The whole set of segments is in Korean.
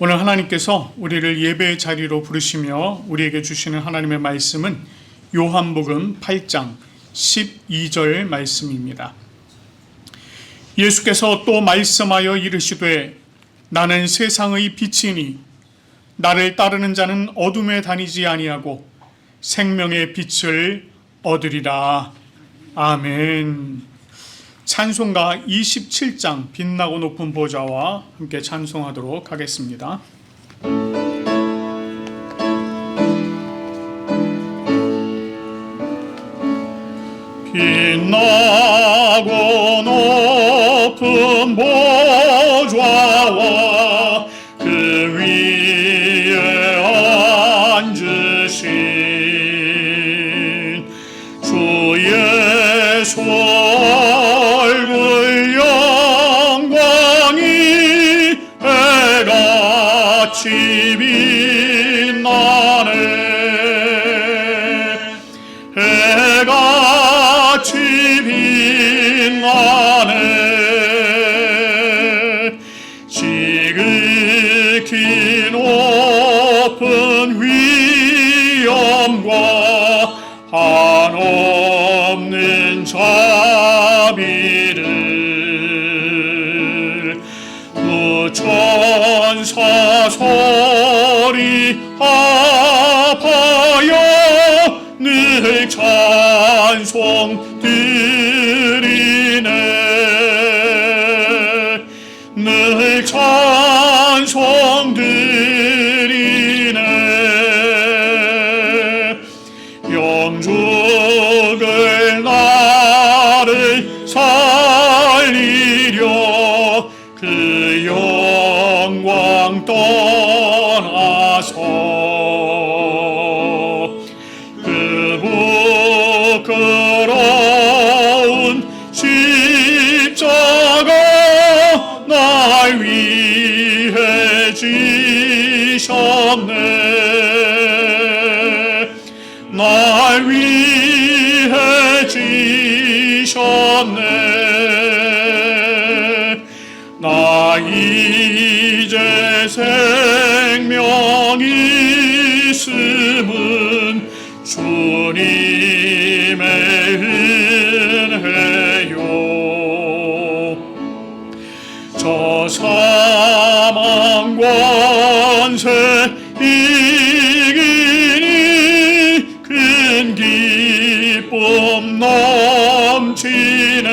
오늘 하나님께서 우리를 예배의 자리로 부르시며 우리에게 주시는 하나님의 말씀은 요한복음 8장 12절 말씀입니다. 예수께서 또 말씀하여 이르시되 나는 세상의 빛이니 나를 따르는 자는 어둠에 다니지 아니하고 생명의 빛을 얻으리라. 아멘. 찬송가 27장 빛나고 높은 보좌와 함께 찬송하도록 하겠습니다. 빛나고 높은 보좌와 그 위에 앉으신 주 예수 얼굴 영광이 해같이 빛나네. 해같이 빛나네. 지극히 높은 위엄과 한없는 자비를 그 천사 소리 합하여 늘 찬송 드리네. 늘 찬송 드리네. 영죽을 나를 살리려 그 영광 떠나서 그 부끄러운 십자가 날 위해 지셨네. 날 위해 지셨네. 나 이제 생명이 있음은 주님의 은혜요. 저 사망 권세 이기니 큰 기쁨 넘치네.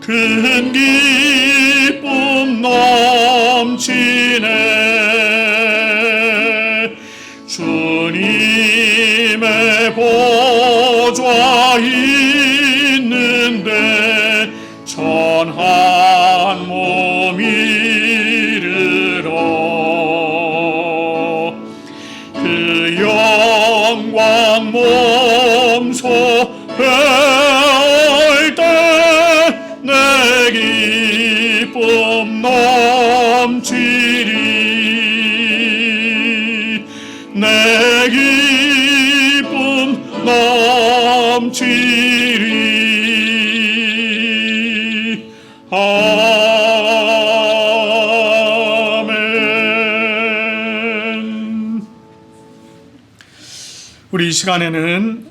큰 기쁨 넘치네. 주님의 보좌 있는데 천한 몸 이르러 그 영광 몸소 뵐 때 내 기쁨 넘치리. 내 기쁨 넘치리. 아멘. 우리 이 시간에는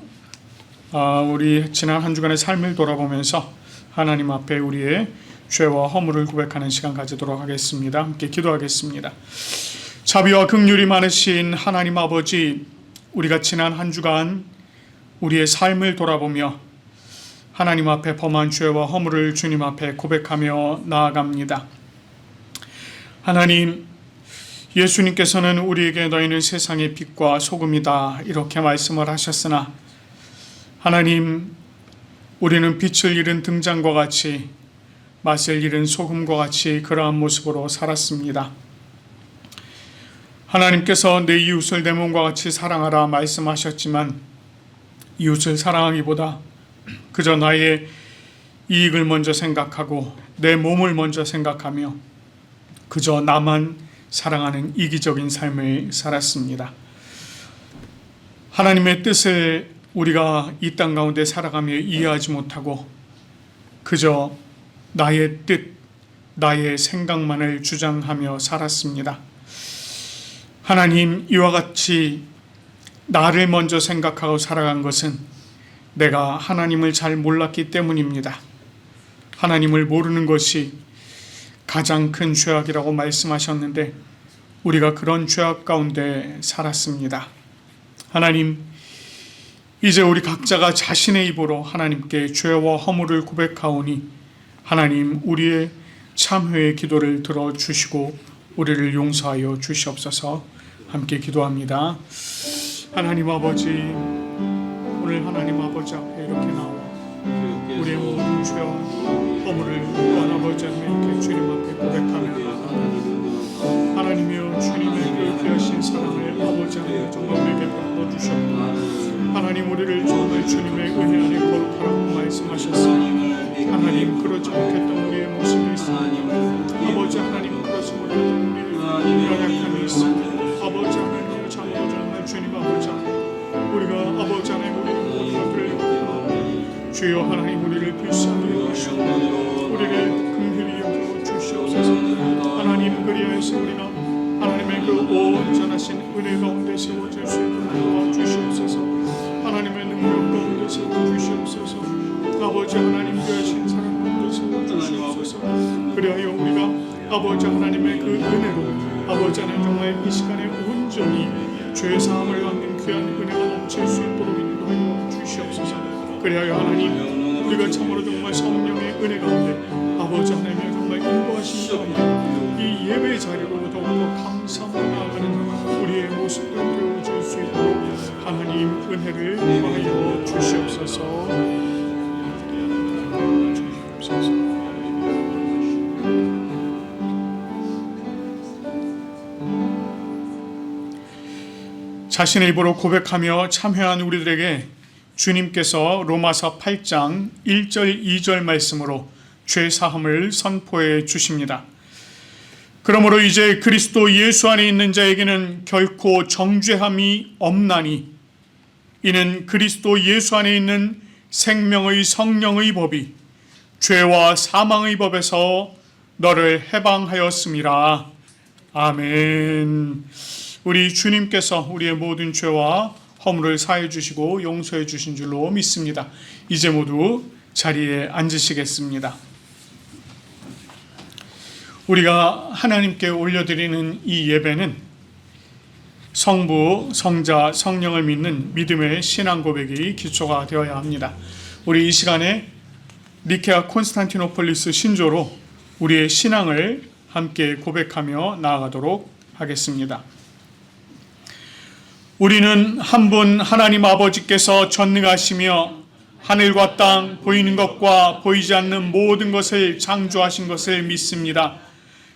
우리 지난 한 주간의 삶을 돌아보면서 하나님 앞에 우리의 죄와 허물을 고백하는 시간 가지도록 하겠습니다. 함께 기도하겠습니다. 자비와 긍휼이 많으신 하나님 아버지, 우리가 지난 한 주간 우리의 삶을 돌아보며 하나님 앞에 범한 죄와 허물을 주님 앞에 고백하며 나아갑니다. 하나님, 예수님께서는 우리에게 너희는 세상의 빛과 소금이다 이렇게 말씀을 하셨으나 하나님, 우리는 빛을 잃은 등잔과 같이 맛을 잃은 소금과 같이 그러한 모습으로 살았습니다. 하나님께서 내 이웃을 내 몸과 같이 사랑하라 말씀하셨지만 이웃을 사랑하기보다 그저 나의 이익을 먼저 생각하고 내 몸을 먼저 생각하며 그저 나만 사랑하는 이기적인 삶을 살았습니다. 하나님의 뜻을 우리가 이 땅 가운데 살아가며 이해하지 못하고 그저 나의 뜻, 나의 생각만을 주장하며 살았습니다. 하나님, 이와 같이 나를 먼저 생각하고 살아간 것은 내가 하나님을 잘 몰랐기 때문입니다. 하나님을 모르는 것이 가장 큰 죄악이라고 말씀하셨는데 우리가 그런 죄악 가운데 살았습니다. 하나님, 이제 우리 각자가 자신의 입으로 하나님께 죄와 허물을 고백하오니 하나님, 우리의 참회의 기도를 들어주시고 우리를 용서하여 주시옵소서. 함께 기도합니다. 하나님 아버지, 오늘 하나님 아버지 앞에 이렇게 나와 우리의 모든 죄와 허물을 또한 아버지 하나님께 주님 앞에 고백하며 하나님이여, 주님의 그 귀하신 사랑을 아버지 하나님 정말 우리에게 베풀어 주셨고 하나님, 우리를 정말 주님의 은혜 안에 거룩하라고 말씀하셨습니다. 하나님, 그러지 못했던 우리의 모습이 있습니다. 아버지 하나님, 그러지 못했던 우리의 연약함이 있습니다. 아버지 하나님의 참으로 정말 주님 아버지 우리가 아버지 하나님 우리는 모든 것들을 욕하고 주여 하나님, 우리를 불쌍히 여기시고 우리를 긍휼히 여겨 주시옵소서. 하나님, 그리하여서 우리가 하나님의 그 온전하신 은혜 가운데 세워질 수 있도록 도와주시옵소서. 하나님의 능력 가운데 세워주시옵소서. 아버지 하나님 귀하신 사랑 가운데 세워주시옵소서. 그리하여 우리가 아버지 하나님의 그 은혜로 아버지 하나님 정말 이 시간에 온전히 죄사함을 받는 귀한 은혜가 넘칠 수 있도록 인도하여 주시옵소서. 그리하여 하나님, 우리가 참으로 정말 성령의 은혜 가운데 아버지 하나님의 정말 인도하신 가운데 이 예배 자리로 더욱더 감사하며 나아가는 우리의 모습도 되어줄 수 있도록 하나님 은혜를 더하여 주시옵소서. 자신의 입으로 고백하며 참회한 우리들에게 주님께서 로마서 8장 1절 2절 말씀으로 죄사함을 선포해 주십니다. 그러므로 이제 그리스도 예수 안에 있는 자에게는 결코 정죄함이 없나니 이는 그리스도 예수 안에 있는 생명의 성령의 법이 죄와 사망의 법에서 너를 해방하였음이라. 아멘. 우리 주님께서 우리의 모든 죄와 허물을 사해 주시고 용서해 주신 줄로 믿습니다. 이제 모두 자리에 앉으시겠습니다. 우리가 하나님께 올려드리는 이 예배는 성부, 성자, 성령을 믿는 믿음의 신앙 고백이 기초가 되어야 합니다. 우리 이 시간에 니케아 콘스탄티노폴리스 신조로 우리의 신앙을 함께 고백하며 나아가도록 하겠습니다. 우리는 한 분 하나님 아버지께서 전능하시며 하늘과 땅, 보이는 것과 보이지 않는 모든 것을 창조하신 것을 믿습니다.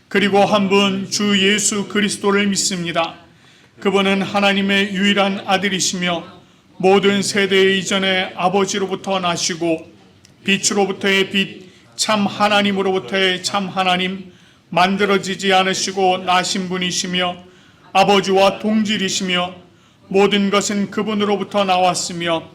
그리고 한 분 주 예수 그리스도를 믿습니다. 그분은 하나님의 유일한 아들이시며 모든 세대 이전에 아버지로부터 나시고 빛으로부터의 빛, 참 하나님으로부터의 참 하나님, 만들어지지 않으시고 나신 분이시며 아버지와 동질이시며 모든 것은 그분으로부터 나왔으며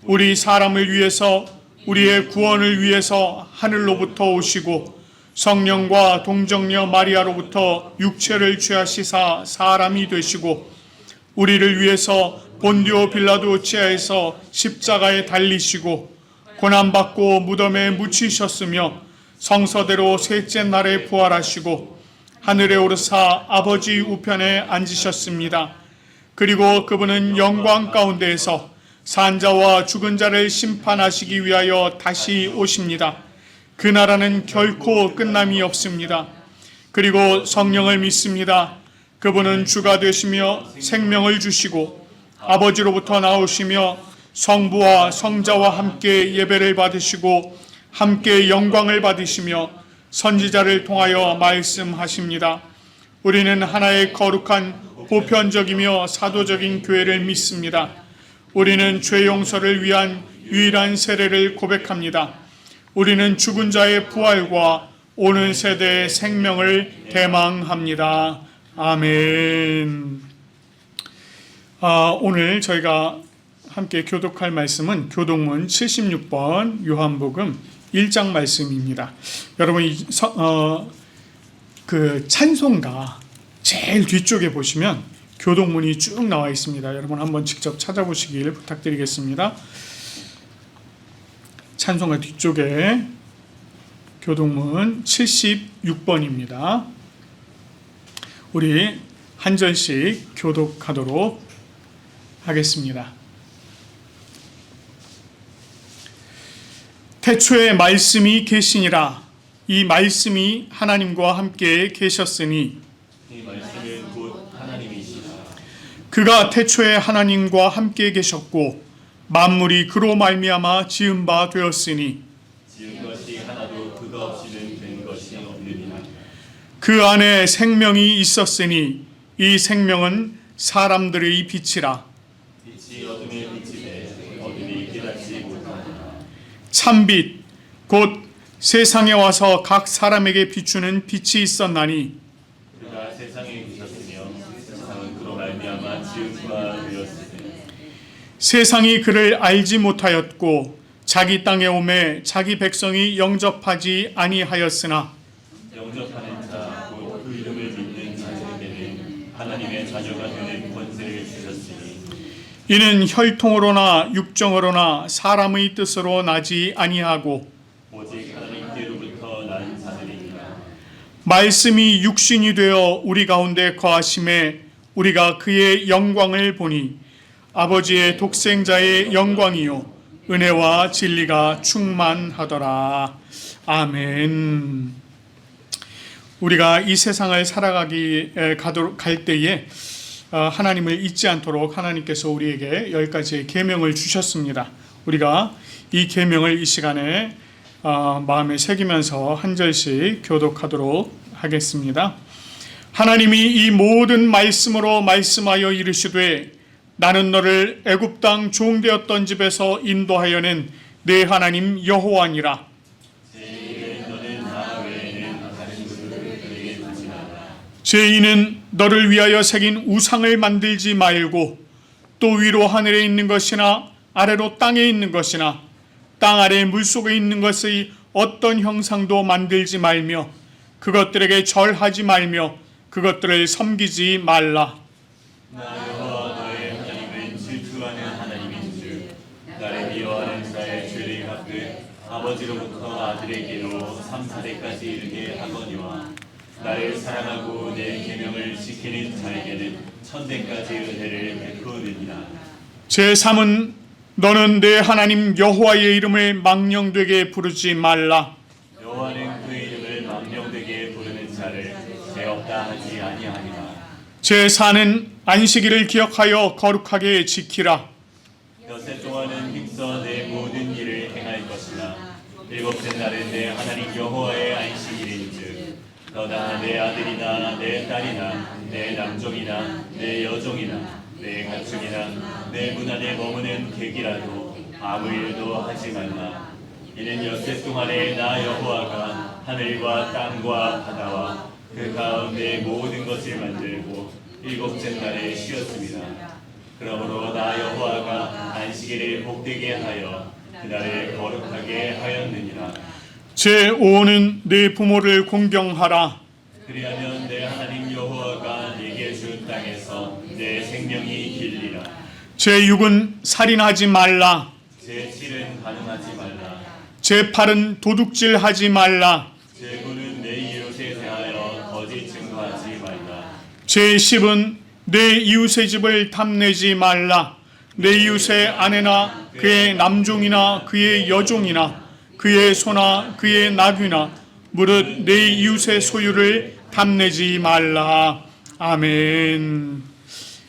우리 사람을 위해서 우리의 구원을 위해서 하늘로부터 오시고 성령과 동정녀 마리아로부터 육체를 취하시사 사람이 되시고 우리를 위해서 본디오 빌라도 치하에서 십자가에 달리시고 고난받고 무덤에 묻히셨으며 성서대로 셋째 날에 부활하시고 하늘에 오르사 아버지 우편에 앉으셨습니다. 그리고 그분은 영광 가운데에서 산자와 죽은 자를 심판하시기 위하여 다시 오십니다. 그 나라는 결코 끝남이 없습니다. 그리고 성령을 믿습니다. 그분은 주가 되시며 생명을 주시고 아버지로부터 나오시며 성부와 성자와 함께 예배를 받으시고 함께 영광을 받으시며 선지자를 통하여 말씀하십니다. 우리는 하나의 거룩한 보편적이며 사도적인 교회를 믿습니다. 우리는 죄 용서를 위한 유일한 세례를 고백합니다. 우리는 죽은 자의 부활과 오는 세대의 생명을 대망합니다. 아멘. 오늘 저희가 함께 교독할 말씀은 교독문 76번 요한복음 1장 말씀입니다. 여러분 그 찬송가 제일 뒤쪽에 보시면 교독문이 쭉 나와 있습니다. 여러분 한번 직접 찾아보시길 부탁드리겠습니다. 찬송가 뒤쪽에 교독문 76번입니다. 우리 한 절씩 교독하도록 하겠습니다. 태초에 말씀이 계시니라. 이 말씀이 하나님과 함께 계셨으니 이 말씀은 곧 하나님이시라. 그가 태초에 하나님과 함께 계셨고 만물이 그로 말미암아 지은 바 되었으니 지은 것이 하나도 그가 없이는 된 것이 없느니라. 그 안에 생명이 있었으니 이 생명은 사람들의 빛이라. 빛이 어둠에 비치되 어둠이 깨닫지 못하니라. 참빛 곧 세상에 와서 각 사람에게 비추는 빛이 있었나니 그가 세상에 계셨으며 세상은 그로 말미암아 지은 바 되었으니 세상이 그를 알지 못하였고 자기 땅에 오매 자기 백성이 영접하지 아니하였으나 영접하는 자 곧 그 이름을 믿는 자들에게는 하나님의 자녀가 되는 권세를 주셨으니 이는 혈통으로나 육정으로나 사람의 뜻으로 나지 아니하고 오직 하나님께로부터 난 자들이니라. 말씀이 육신이 되어 우리 가운데 거하심에 우리가 그의 영광을 보니 아버지의 독생자의 영광이요 은혜와 진리가 충만하더라. 아멘. 우리가 이 세상을 갈 때에 하나님을 잊지 않도록 하나님께서 우리에게 10가지의 계명을 주셨습니다. 우리가 이 계명을 이 시간에 마음에 새기면서 한 절씩 교독하도록 하겠습니다. 하나님이 이 모든 말씀으로 말씀하여 이르시되 나는 너를 애굽 땅 종되었던 집에서 인도하여낸 내 하나님 여호와니라. 죄인은 너를 위하여 새긴 우상을 만들지 말고 또 위로 하늘에 있는 것이나 아래로 땅에 있는 것이나 땅 아래 물속에 있는 것의 어떤 형상도 만들지 말며 그것들에게 절하지 말며 그것들을 섬기지 말라. 나 여호와 너의 하나님은 질투하는 하나님인즉 나를 미워하는 자의 죄를 갚듯 아버지로부터 아들에게로 3, 4대까지 이르게 하거니와 나를 사랑하고 내 계명을 지키는 자에게는 1000대까지 은혜를 베푸느니라. 제3은 너는 내 하나님 여호와의 이름을 망령되게 부르지 말라. 여호와는 그 이름을 망령되게 부르는 자를 죄 없다 하지 아니하니라. 제4는 안식일을 기억하여 거룩하게 지키라. 엿새 동안은 힘써 내 모든 일을 행할 것이나 일곱째 날은 내 하나님 여호와의 안식일인즉 너나 내 아들이나 내 딸이나 내 남종이나 내 여종이나 내 가축이나 내 문 안에 머무는 객이라도 아무 일도 하지 말라. 이는 엿새 동안에 나 여호와가 하늘과 땅과 바다와 그 가운데 모든 것을 만들고 일곱째 날에 쉬었습니다. 그러므로 나 여호와가 안식일을 복되게 하여 그날을 거룩하게 하였느니라. 제5는 내 부모를 공경하라. 그리하면 내 하나님 여호와가 내게 준 땅에서 내 생명이 길리라. 제6은 살인하지 말라. 제7은 간음하지 말라. 제8은 도둑질하지 말라. 제9는 내 이웃에 대하여 거짓 증거하지 말라. 제10은 내 이웃의 집을 탐내지 말라. 내 이웃의 아내나 그의 남종이나 그의 여종이나 그의 소나 그의 나귀나 무릇 내 이웃의 소유를 탐내지 말라. 아멘.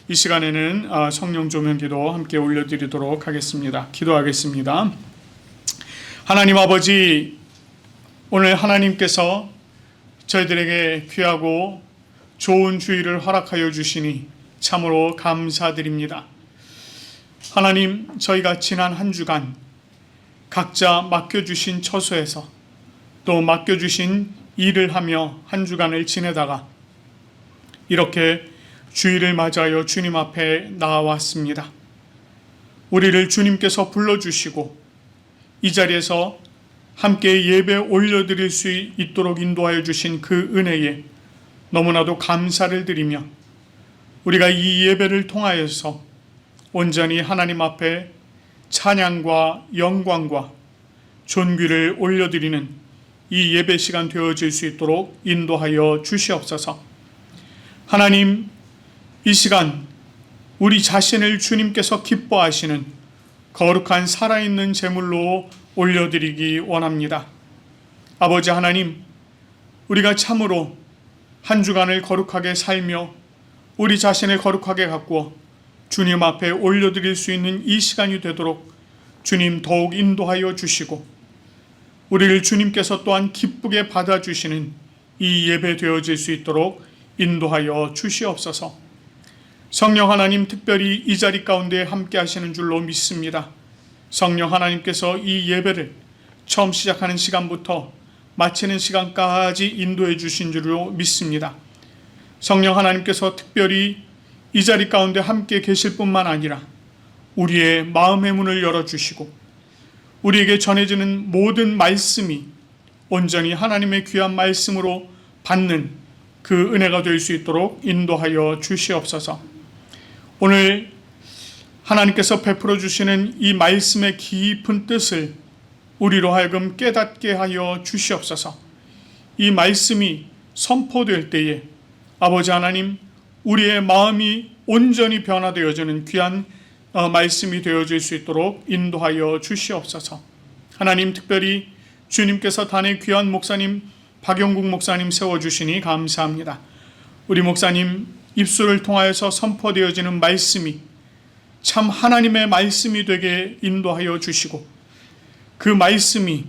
이 시간에는 성령 조명기도 함께 올려드리도록 하겠습니다. 기도하겠습니다. 하나님 아버지, 오늘 하나님께서 저희들에게 귀하고 좋은 주일을 허락하여 주시니 참으로 감사드립니다. 하나님, 저희가 지난 한 주간 각자 맡겨주신 처소에서 또 맡겨주신 일을 하며 한 주간을 지내다가 이렇게 주일을 맞아요 주님 앞에 나와왔습니다. 우리를 주님께서 불러주시고 이 자리에서 함께 예배 올려드릴 수 있도록 인도하여 주신 그 은혜에 너무나도 감사를 드리며 우리가 이 예배를 통하여서 온전히 하나님 앞에 찬양과 영광과 존귀를 올려드리는 이 예배 시간 되어질 수 있도록 인도하여 주시옵소서. 하나님, 이 시간 우리 자신을 주님께서 기뻐하시는 거룩한 살아있는 제물로 올려드리기 원합니다. 아버지 하나님, 우리가 참으로 한 주간을 거룩하게 살며 우리 자신을 거룩하게 가꾸어 주님 앞에 올려드릴 수 있는 이 시간이 되도록 주님 더욱 인도하여 주시고 우리를 주님께서 또한 기쁘게 받아주시는 이 예배 되어질 수 있도록 인도하여 주시옵소서. 성령 하나님, 특별히 이 자리 가운데 함께 하시는 줄로 믿습니다. 성령 하나님께서 이 예배를 처음 시작하는 시간부터 마치는 시간까지 인도해 주신 줄로 믿습니다. 성령 하나님께서 특별히 이 자리 가운데 함께 계실 뿐만 아니라 우리의 마음의 문을 열어주시고 우리에게 전해지는 모든 말씀이 온전히 하나님의 귀한 말씀으로 받는 그 은혜가 될 수 있도록 인도하여 주시옵소서. 오늘 하나님께서 베풀어 주시는 이 말씀의 깊은 뜻을 우리로 하여금 깨닫게 하여 주시옵소서. 이 말씀이 선포될 때에 아버지 하나님, 우리의 마음이 온전히 변화되어지는 귀한 말씀이 되어질 수 있도록 인도하여 주시옵소서. 하나님, 특별히 주님께서 단의 귀한 목사님 박영국 목사님 세워주시니 감사합니다. 우리 목사님 입술을 통하여서 선포되어지는 말씀이 참 하나님의 말씀이 되게 인도하여 주시고 그 말씀이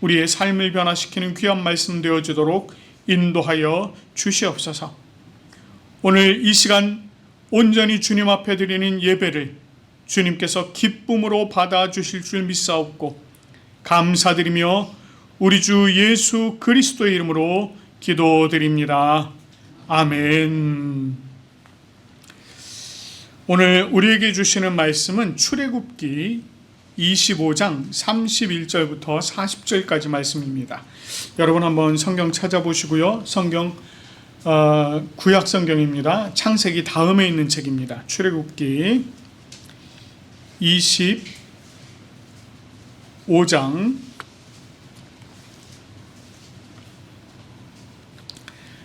우리의 삶을 변화시키는 귀한 말씀 되어지도록 인도하여 주시옵소서. 오늘 이 시간 온전히 주님 앞에 드리는 예배를 주님께서 기쁨으로 받아주실 줄 믿사옵고 감사드리며 우리 주 예수 그리스도의 이름으로 기도드립니다. 아멘. 오늘 우리에게 주시는 말씀은 출애굽기 25장 31절부터 40절까지 말씀입니다. 여러분 한번 성경 찾아보시고요. 성경 구약 성경입니다. 창세기 다음에 있는 책입니다. 출애굽기 25장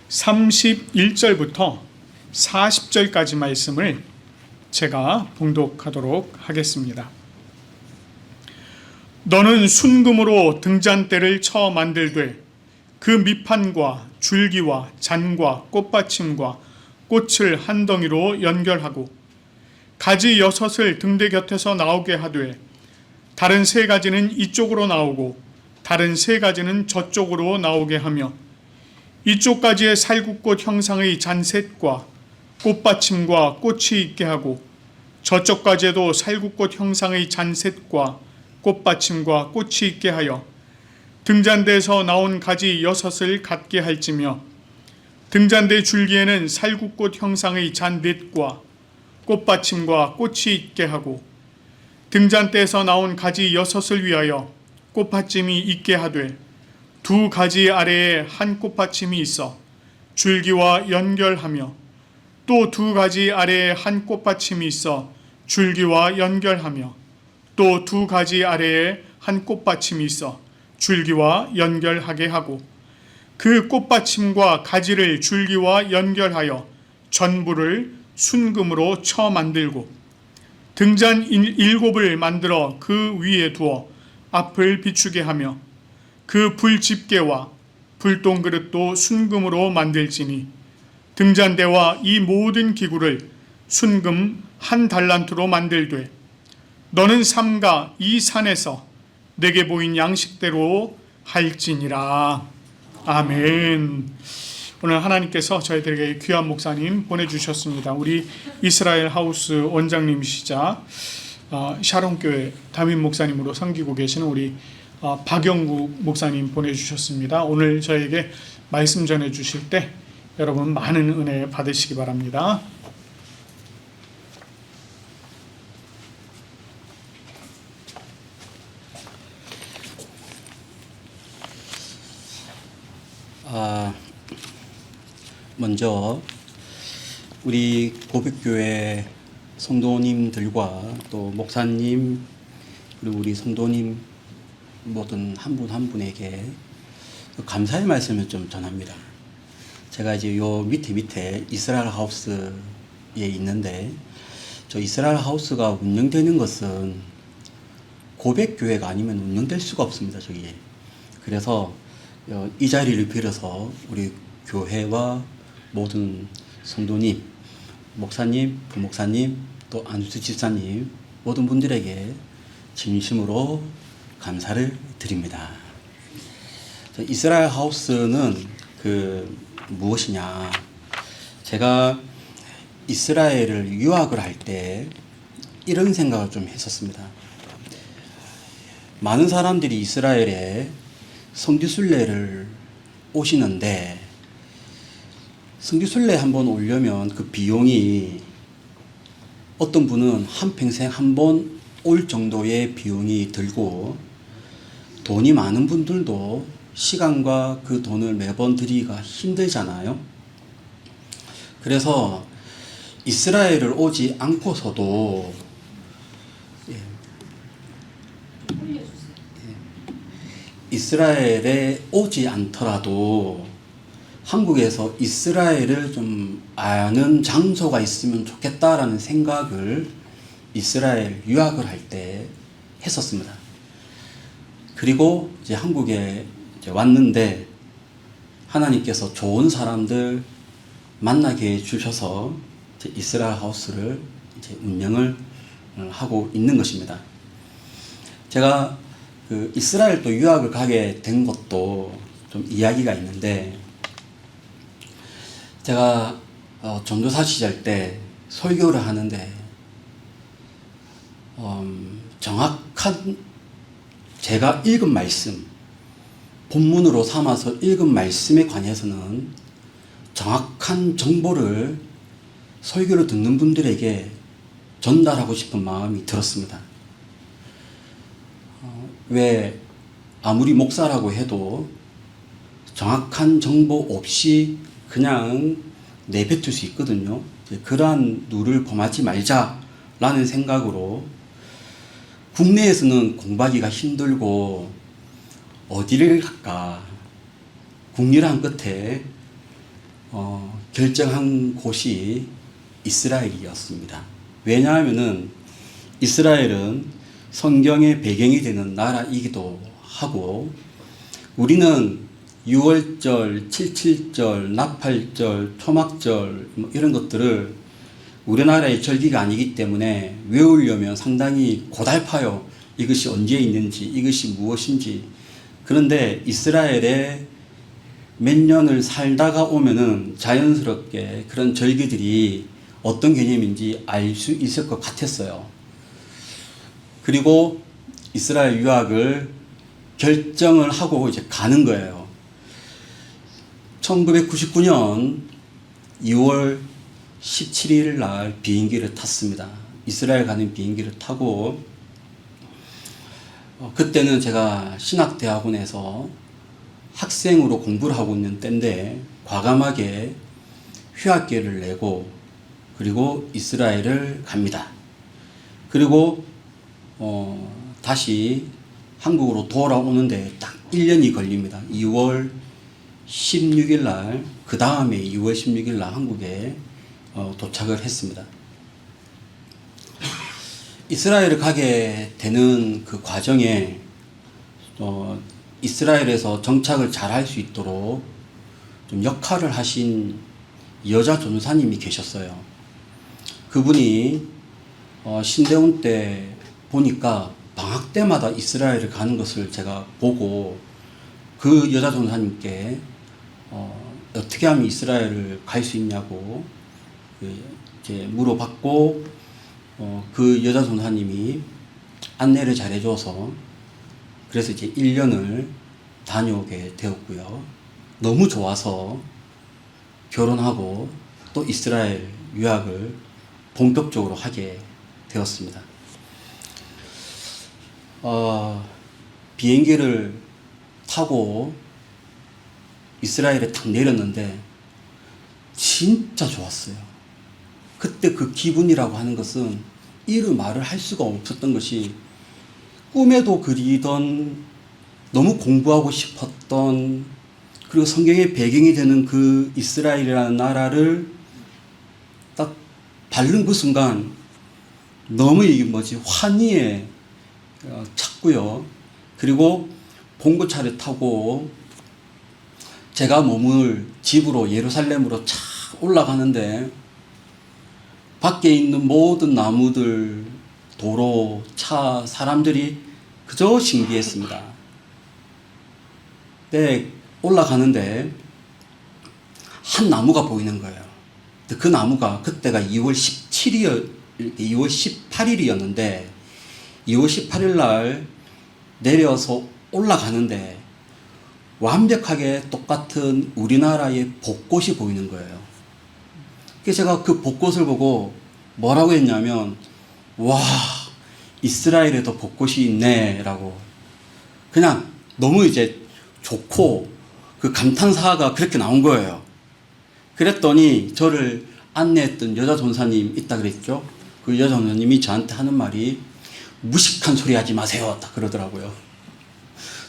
31절부터 40절까지 말씀을 제가 봉독하도록 하겠습니다. 너는 순금으로 등잔대를 쳐 만들되 그 밑판과 줄기와 잔과 꽃받침과 꽃을 한 덩이로 연결하고 가지 6을 등대 곁에서 나오게 하되 다른 3가지는 이쪽으로 나오고 다른 3가지는 저쪽으로 나오게 하며 이쪽 가지에 살구꽃 형상의 잔셋과 꽃받침과 꽃이 있게 하고 저쪽 가지에도 살구꽃 형상의 잔셋과 꽃받침과 꽃이 있게 하여 등잔대에서 나온 가지 6을 갖게 할지며 등잔대 줄기에는 살구꽃 형상의 잔넷과 꽃받침과 꽃이 있게 하고 등잔대에서 나온 가지 6을 위하여 꽃받침이 있게 하되 2 가지 아래에 한 꽃받침이 있어 줄기와 연결하며 또 2 가지 아래에 한 꽃받침이 있어 줄기와 연결하며 또 2 가지 아래에 한 꽃받침이 있어 줄기와 연결하게 하고 그 꽃받침과 가지를 줄기와 연결하여 전부를 순금으로 쳐 만들고 등잔 7을 만들어 그 위에 두어 앞을 비추게 하며 그 불집게와 불똥그릇도 순금으로 만들지니 등잔대와 이 모든 기구를 순금 1 달란트로 만들되 너는 삼가 이 산에서 내게 보인 양식대로 할지니라. 아멘. 오늘 하나님께서 저희들에게 귀한 목사님 보내주셨습니다. 우리 이스라엘 하우스 원장님이시자 샤론교회 담임 목사님으로 섬기고 계시는 우리 박영국 목사님 보내주셨습니다. 오늘 저에게 말씀 전해주실 때 여러분 많은 은혜 받으시기 바랍니다. 먼저 우리 고백교회 성도님들과 또 목사님 그리고 우리 성도님 모든 한 분 한 분에게 감사의 말씀을 좀 전합니다. 제가 이제 요 밑에 이스라엘 하우스에 있는데 저 이스라엘 하우스가 운영되는 것은 고백교회가 아니면 운영될 수가 없습니다. 저기에. 그래서 이 자리를 빌어서 우리 교회와 모든 성도님, 목사님, 부목사님, 또 안수수 집사님 모든 분들에게 진심으로 감사를 드립니다. 이스라엘 하우스는 무엇이냐? 제가 이스라엘을 유학을 할 때 이런 생각을 좀 했었습니다. 많은 사람들이 이스라엘에 성지순례를 오시는데 성지순례 한번 오려면 그 비용이 어떤 분은 한평생 한 번 올 정도의 비용이 들고 돈이 많은 분들도 시간과 그 돈을 매번 들이기가 힘들잖아요. 그래서 이스라엘을 오지 않고서도 이스라엘에 오지 않더라도 한국에서 이스라엘을 좀 아는 장소가 있으면 좋겠다라는 생각을 이스라엘 유학을 할 때 했었습니다. 그리고 이제 한국에 이제 왔는데 하나님께서 좋은 사람들 만나게 해주셔서 이제 이스라엘 하우스를 이제 운영을 하고 있는 것입니다. 제가 이스라엘 또 유학을 가게 된 것도 좀 이야기가 있는데 제가 전도사 시절 때 설교를 하는데 정확한 제가 읽은 말씀 본문으로 삼아서 읽은 말씀에 관해서는 정확한 정보를 설교를 듣는 분들에게 전달하고 싶은 마음이 들었습니다. 왜 아무리 목사라고 해도 정확한 정보 없이 그냥 내뱉을 수 있거든요. 그러한 누를 범하지 말자라는 생각으로 국내에서는 공부하기가 힘들고 어디를 갈까 궁리를 끝에 결정한 곳이 이스라엘이었습니다. 왜냐하면은 이스라엘은 성경의 배경이 되는 나라이기도 하고 우리는 6월절, 77절, 나팔절, 초막절 이런 것들을 우리나라의 절기가 아니기 때문에 외우려면 상당히 고달파요. 이것이 언제 있는지, 이것이 무엇인지. 그런데 이스라엘에 몇 년을 살다가 오면은 자연스럽게 그런 절기들이 어떤 개념인지 알 수 있을 것 같았어요. 그리고 이스라엘 유학을 결정을 하고 이제 가는 거예요. 1999년 2월 17일 날 비행기를 탔습니다. 이스라엘 가는 비행기를 타고 그때는 제가 신학대학원에서 학생으로 공부를 하고 있는 때인데 과감하게 휴학계를 내고 그리고 이스라엘을 갑니다. 그리고 다시 한국으로 돌아오는데 딱 1년이 걸립니다. 2월 16일 날, 그 다음에 2월 16일 날 한국에 도착을 했습니다. 이스라엘을 가게 되는 그 과정에 이스라엘에서 정착을 잘 할 수 있도록 좀 역할을 하신 여자 전사님이 계셨어요. 그분이 신대원 때 보니까 방학 때마다 이스라엘을 가는 것을 제가 보고 그 여자 전사님께 어떻게 하면 이스라엘을 갈 수 있냐고 이제 물어봤고 그 여자 전사님이 안내를 잘 해줘서 그래서 이제 1년을 다녀오게 되었고요. 너무 좋아서 결혼하고 또 이스라엘 유학을 본격적으로 하게 되었습니다. 비행기를 타고 이스라엘에 딱 내렸는데 진짜 좋았어요. 그때 그 기분이라고 하는 것은 이루 말을 할 수가 없었던 것이 꿈에도 그리던 너무 공부하고 싶었던 그리고 성경의 배경이 되는 그 이스라엘이라는 나라를 딱 밟는 그 순간 너무 이게 환희에 찼고요. 그리고 봉고차를 타고 제가 머물 집으로 예루살렘으로 차 올라가는데 밖에 있는 모든 나무들, 도로, 차, 사람들이 그저 신기했습니다. 네, 올라가는데 한 나무가 보이는 거예요. 그 나무가 그때가 2월 18일이었는데 2월 18일 날 내려서 올라가는데 완벽하게 똑같은 우리나라의 벚꽃이 보이는 거예요. 그래서 제가 그 벚꽃을 보고 뭐라고 했냐면 와, 이스라엘에도 벚꽃이 있네 라고 그냥 너무 이제 좋고 그 감탄사가 그렇게 나온 거예요. 그랬더니 저를 안내했던 여자 전사님 있다 그랬죠. 그 여자 전사님이 저한테 하는 말이 무식한 소리 하지 마세요 딱 그러더라고요.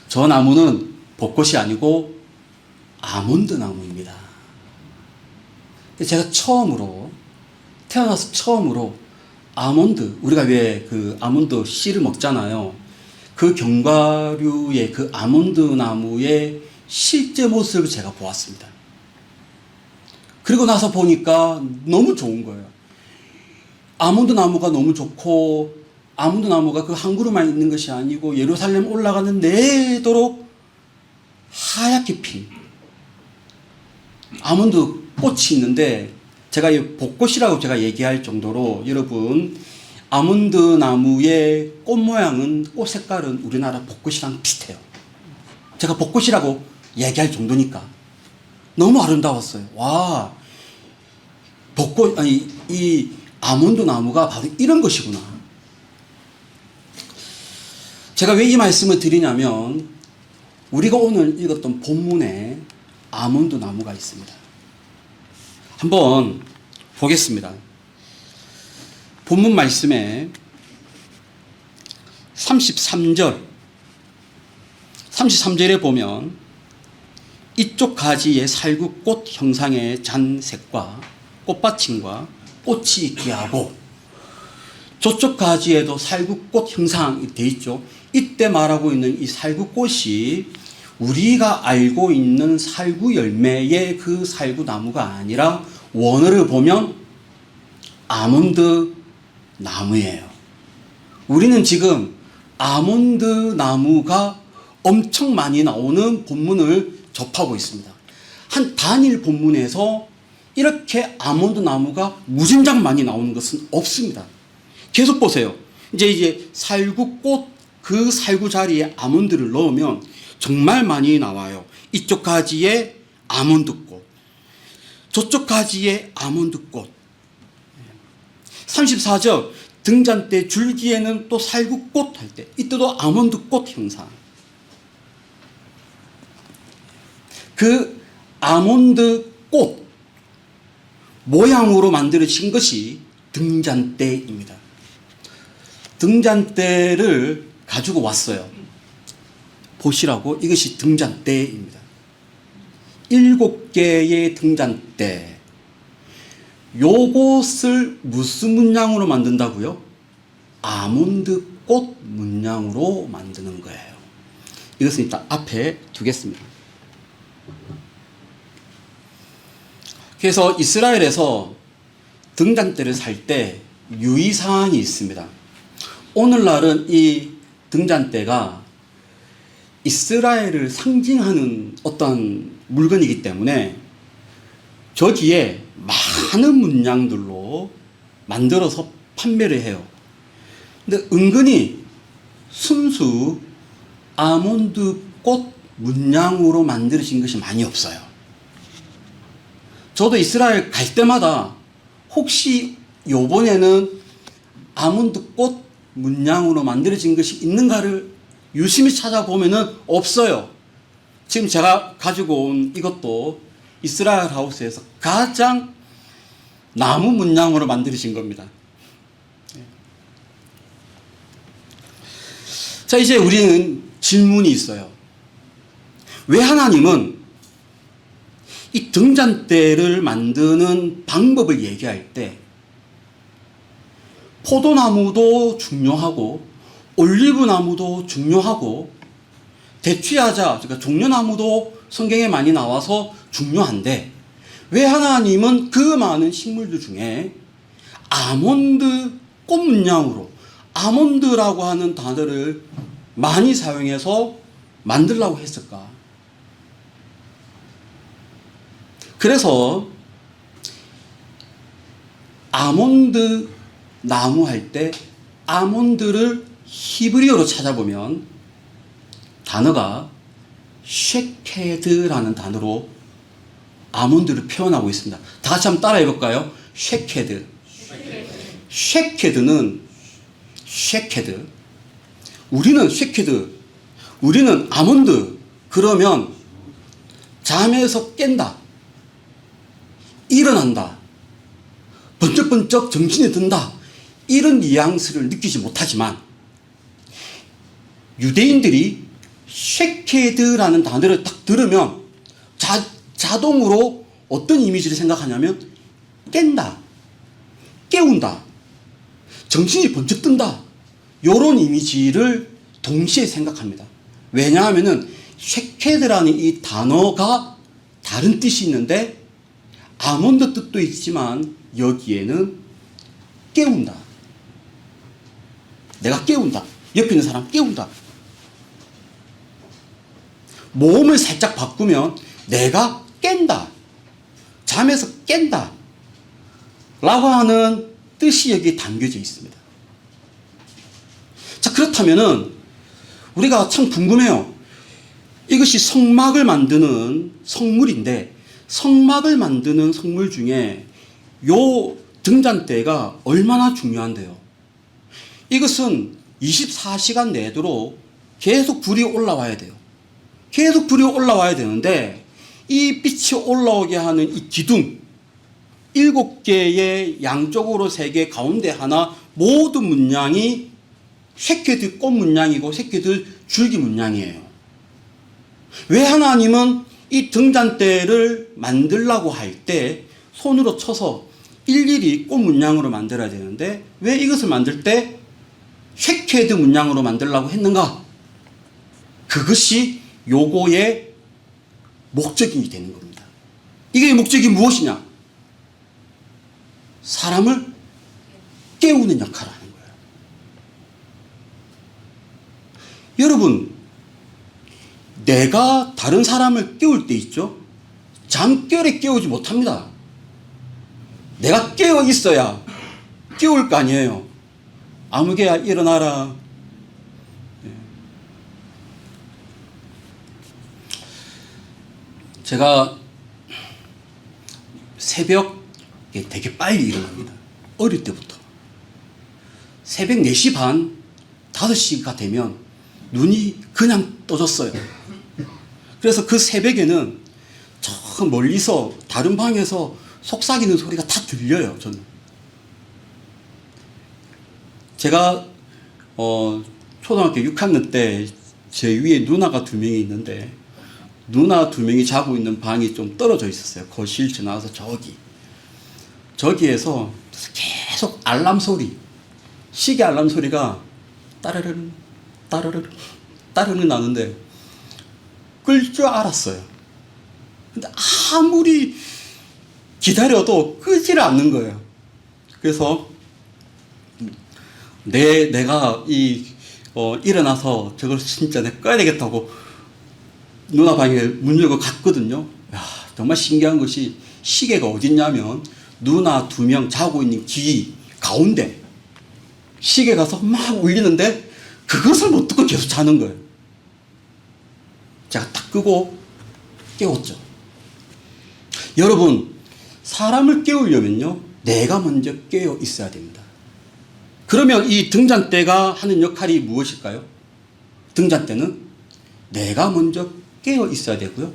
저 나무는 벚꽃이 아니고 아몬드 나무입니다. 제가 처음으로 태어나서 처음으로 아몬드, 우리가 왜 그 아몬드 씨를 먹잖아요. 그 견과류의 그 아몬드 나무의 실제 모습을 제가 보았습니다. 그리고 나서 보니까 너무 좋은 거예요. 아몬드 나무가 너무 좋고 아몬드 나무가 그 한 그루만 있는 것이 아니고 예루살렘 올라가는 내도록 하얗게 핀 아몬드 꽃이 있는데 제가 이 벚꽃이라고 제가 얘기할 정도로 여러분 아몬드 나무의 꽃 모양은 꽃 색깔은 우리나라 벚꽃이랑 비슷해요. 제가 벚꽃이라고 얘기할 정도니까 너무 아름다웠어요. 와, 벚꽃 아니 이 아몬드 나무가 바로 이런 것이구나. 제가 왜 이 말씀을 드리냐면 우리가 오늘 읽었던 본문에 아몬드 나무가 있습니다. 한번 보겠습니다. 본문 말씀에 33절에 보면 이쪽 가지에 살구꽃 형상의 잔색과 꽃받침과 꽃이 있게 하고 저쪽 가지에도 살구꽃 형상이 되어 있죠. 이때 말하고 있는 이 살구꽃이 우리가 알고 있는 살구 열매의 그 살구나무가 아니라 원어를 보면 아몬드 나무예요. 우리는 지금 아몬드 나무가 엄청 많이 나오는 본문을 접하고 있습니다. 한 단일 본문에서 이렇게 아몬드 나무가 무진장 많이 나오는 것은 없습니다. 계속 보세요. 이제 살구꽃 그 살구 자리에 아몬드를 넣으면 정말 많이 나와요. 이쪽 가지에 아몬드꽃, 저쪽 가지에 아몬드꽃. 34절 등잔대 줄기에는 또 살구꽃 할 때 이때도 아몬드꽃 형상. 그 아몬드꽃 모양으로 만들어진 것이 등잔대입니다. 등잔대를 가지고 왔어요. 보시라고 이것이 등잔대입니다. 7개의 등잔대. 요것을 무슨 문양으로 만든다고요? 아몬드 꽃 문양으로 만드는 거예요. 이것은 일단 앞에 두겠습니다. 그래서 이스라엘에서 등잔대를 살 때 유의사항이 있습니다. 오늘날은 이 등잔대가 이스라엘을 상징하는 어떤 물건이기 때문에 저기에 많은 문양들로 만들어서 판매를 해요. 근데 은근히 순수 아몬드 꽃 문양으로 만들어진 것이 많이 없어요. 저도 이스라엘 갈 때마다 혹시 요번에는 아몬드 꽃 문양으로 만들어진 것이 있는가를 유심히 찾아보면은 없어요. 지금 제가 가지고 온 이것도 이스라엘 하우스에서 가장 나무 문양으로 만들어진 겁니다. 자, 이제 우리는 질문이 있어요. 왜 하나님은 이 등잔대를 만드는 방법을 얘기할 때 포도나무도 중요하고 올리브나무도 중요하고 대추야자, 그러니까 종려나무도 성경에 많이 나와서 중요한데 왜 하나님은 그 많은 식물들 중에 아몬드 꽃 문양으로 아몬드라고 하는 단어를 많이 사용해서 만들라고 했을까? 그래서 아몬드 나무 할 때 아몬드를 히브리어로 찾아보면 단어가 쉐케드라는 단어로 아몬드를 표현하고 있습니다. 다 같이 한번 따라해 볼까요? 쉐케드. 쉐케드는 쉐케드. 우리는 쉐케드. 우리는 아몬드. 그러면 잠에서 깬다. 일어난다. 번쩍번쩍 정신이 든다. 이런 뉘앙스를 느끼지 못하지만 유대인들이 쉐케드라는 단어를 딱 들으면 자동으로 어떤 이미지를 생각하냐면 깬다, 깨운다, 정신이 번쩍 든다, 이런 이미지를 동시에 생각합니다. 왜냐하면 쉐케드라는 이 단어가 다른 뜻이 있는데 아몬드 뜻도 있지만 여기에는 깨운다. 내가 깨운다. 옆에 있는 사람 깨운다. 모음을 살짝 바꾸면 내가 깬다. 잠에서 깬다. 라고 하는 뜻이 여기에 담겨져 있습니다. 자, 그렇다면은 우리가 참 궁금해요. 이것이 성막을 만드는 성물인데 성막을 만드는 성물 중에 요 등잔대가 얼마나 중요한데요. 이것은 24시간 내도록 계속 불이 올라와야 돼요. 계속 불이 올라와야 되는데 이 빛이 올라오게 하는 이 기둥 7개의 양쪽으로 3개 가운데 하나 모든 문양이 쉐케드 꽃 문양이고 쉐케드 줄기 문양이에요. 왜 하나님은 이 등잔대를 만들라고 할 때 손으로 쳐서 일일이 꽃 문양으로 만들어야 되는데 왜 이것을 만들 때 쉐케드 문양으로 만들라고 했는가? 그것이 요거의 목적이 되는 겁니다. 이게 목적이 무엇이냐? 사람을 깨우는 역할을 하는 거예요. 여러분, 내가 다른 사람을 깨울 때 있죠? 잠결에 깨우지 못합니다. 내가 깨어 있어야 깨울 거 아니에요. 아무개야 일어나라. 제가 새벽에 되게 빨리 일어납니다. 어릴 때부터. 새벽 4시 반, 5시가 되면 눈이 그냥 떠졌어요. 그래서 그 새벽에는 저 멀리서 다른 방에서 속삭이는 소리가 다 들려요, 저는. 제가 초등학교 6학년 때 제 위에 누나가 2명이 있는데 누나 2명이 자고 있는 방이 좀 떨어져 있었어요. 거실 지나서 저기에서 계속 알람 소리, 시계 알람 소리가 따르르르 따르르르 따르르 나는데 끌 줄 알았어요. 근데 아무리 기다려도 끄지를 않는 거예요. 그래서 내가 일어나서 저걸 진짜 내가 꺼야 되겠다고 누나 방에 문 열고 갔거든요. 야, 정말 신기한 것이 시계가 어딨냐면 누나 2명 자고 있는 귀 가운데 시계 가서 막 울리는데 그것을 못 듣고 계속 자는 거예요. 제가 딱 끄고 깨웠죠. 여러분, 사람을 깨우려면요, 내가 먼저 깨어 있어야 됩니다. 그러면 이 등잔대가 하는 역할이 무엇일까요? 등잔대는 내가 먼저 깨어 있어야 되고요.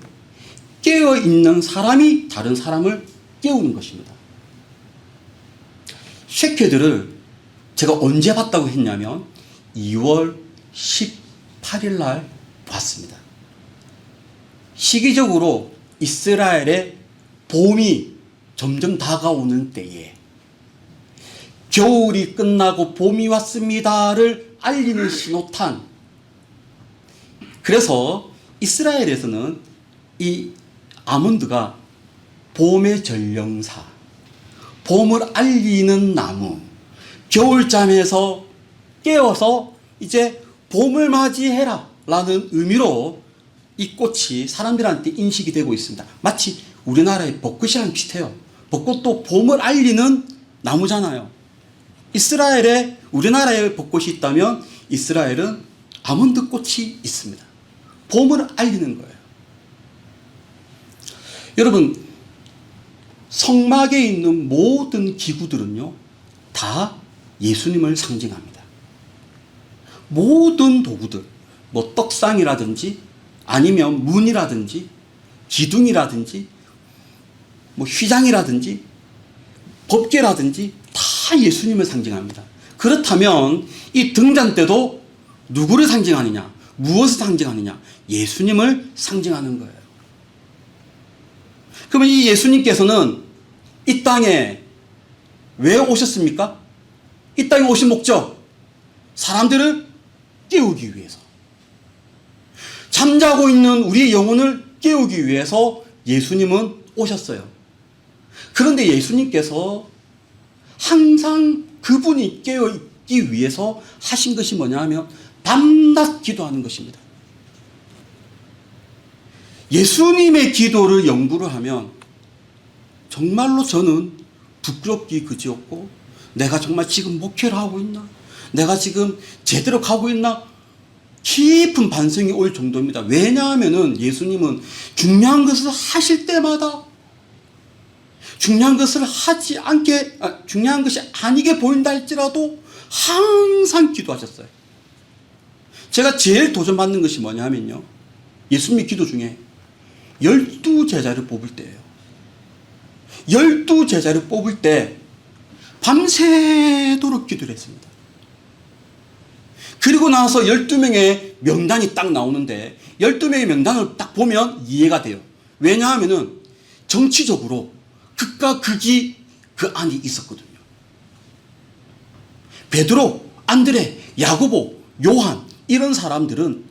깨어 있는 사람이 다른 사람을 깨우는 것입니다. 쉐케드를 제가 언제 봤다고 했냐면 2월 18일 날 봤습니다. 시기적으로 이스라엘의 봄이 점점 다가오는 때에 겨울이 끝나고 봄이 왔습니다를 알리는 신호탄. 그래서 이스라엘에서는 이 아몬드가 봄의 전령사, 봄을 알리는 나무, 겨울잠에서 깨어서 이제 봄을 맞이해라 라는 의미로 이 꽃이 사람들한테 인식이 되고 있습니다. 마치 우리나라의 벚꽃이랑 비슷해요. 벚꽃도 봄을 알리는 나무잖아요. 우리나라에 벚꽃이 있다면 이스라엘은 아몬드 꽃이 있습니다. 봄을 알리는 거예요. 여러분, 성막에 있는 모든 기구들은요, 다 예수님을 상징합니다. 모든 도구들, 뭐 떡상이라든지 아니면 문이라든지 기둥이라든지 뭐 휘장이라든지 법궤라든지 다 예수님을 상징합니다. 그렇다면 이 등잔 때도 누구를 상징하느냐? 무엇을 상징하느냐? 예수님을 상징하는 거예요. 그러면 이 예수님께서는 이 땅에 왜 오셨습니까? 이 땅에 오신 목적, 사람들을 깨우기 위해서, 잠자고 있는 우리의 영혼을 깨우기 위해서 예수님은 오셨어요. 그런데 예수님께서 항상 그분이 깨어있기 위해서 하신 것이 뭐냐 하면 밤낮 기도하는 것입니다. 예수님의 기도를 연구를 하면 정말로 저는 부끄럽기 그지없고, 내가 정말 지금 목회를 하고 있나? 내가 지금 제대로 가고 있나? 깊은 반성이 올 정도입니다. 왜냐하면 예수님은 중요한 것을 하실 때마다 중요한 것을 중요한 것이 아니게 보인다 할지라도 항상 기도하셨어요. 제가 제일 도전받는 것이 뭐냐 하면요, 예수님의 기도 중에 12제자를 뽑을 때예요. 12제자를 뽑을 때 밤새도록 기도를 했습니다. 그리고 나서 12명의 명단이 딱 나오는데 12명의 명단을 딱 보면 이해가 돼요. 왜냐하면 정치적으로 극과 극이 그 안에 있었거든요. 베드로, 안드레, 야고보, 요한 이런 사람들은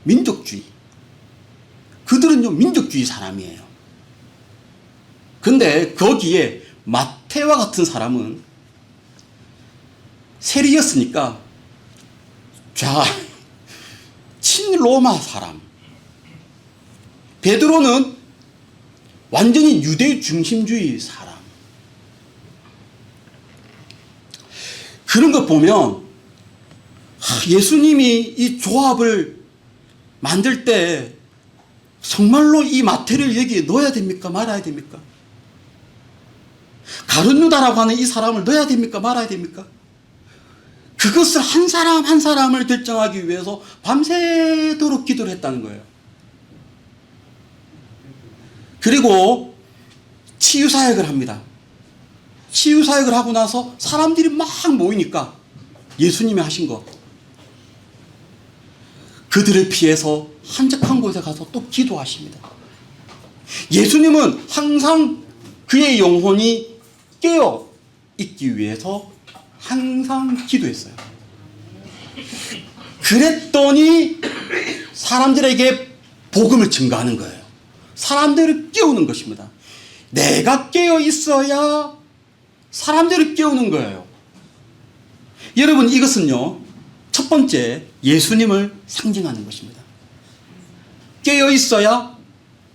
민족주의. 그들은요, 민족주의 사람이에요. 근데 거기에 마태와 같은 사람은 세리였으니까 친로마 사람. 베드로는 완전히 유대 중심주의 사람. 그런 거 보면 예수님이 이 조합을 만들 때 정말로 이 마태를 여기에 넣어야 됩니까? 말아야 됩니까? 가룟 유다라고 하는 이 사람을 넣어야 됩니까? 말아야 됩니까? 그것을 한 사람 한 사람을 결정하기 위해서 밤새도록 기도를 했다는 거예요. 그리고 치유사역을 합니다. 치유사역을 하고 나서 사람들이 막 모이니까 예수님이 하신 것, 그들을 피해서 한적한 곳에 가서 또 기도하십니다. 예수님은 항상 그의 영혼이 깨어 있기 위해서 항상 기도했어요. 그랬더니 사람들에게 복음을 증거하는 거예요. 사람들을 깨우는 것입니다. 내가 깨어 있어야 사람들을 깨우는 거예요. 여러분, 이것은요, 첫 번째 예수님을 상징하는 것입니다. 깨어 있어야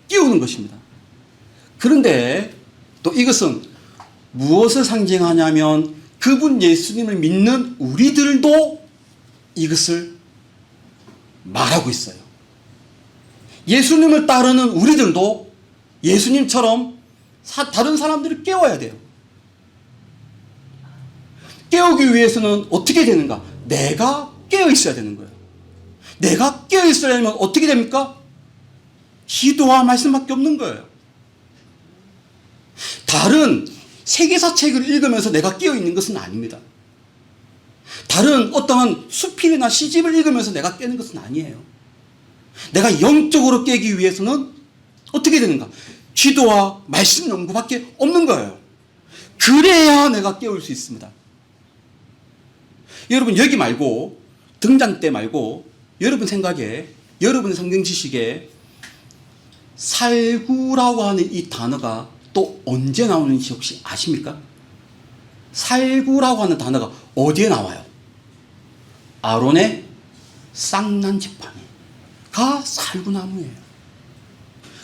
깨우는 것입니다. 그런데 또 이것은 무엇을 상징하냐면 그분 예수님을 믿는 우리들도 이것을 말하고 있어요. 예수님을 따르는 우리들도 예수님처럼 다른 사람들을 깨워야 돼요. 깨우기 위해서는 어떻게 되는가? 내가 깨어 있어야 되는 거예요. 내가 깨어 있으려면 어떻게 됩니까? 기도와 말씀밖에 없는 거예요. 다른 세계사 책을 읽으면서 내가 깨어 있는 것은 아닙니다. 다른 어떠한 수필이나 시집을 읽으면서 내가 깨는 것은 아니에요. 내가 영적으로 깨기 위해서는 어떻게 되는가? 기도와 말씀 연구밖에 없는 거예요. 그래야 내가 깨울 수 있습니다. 여러분 여기 말고 등장 때 말고 여러분 생각에 여러분 성경 지식에 살구라고 하는 이 단어가 또 언제 나오는지 혹시 아십니까? 살구라고 하는 단어가 어디에 나와요? 아론의 쌍난 지팡이가 살구나무예요.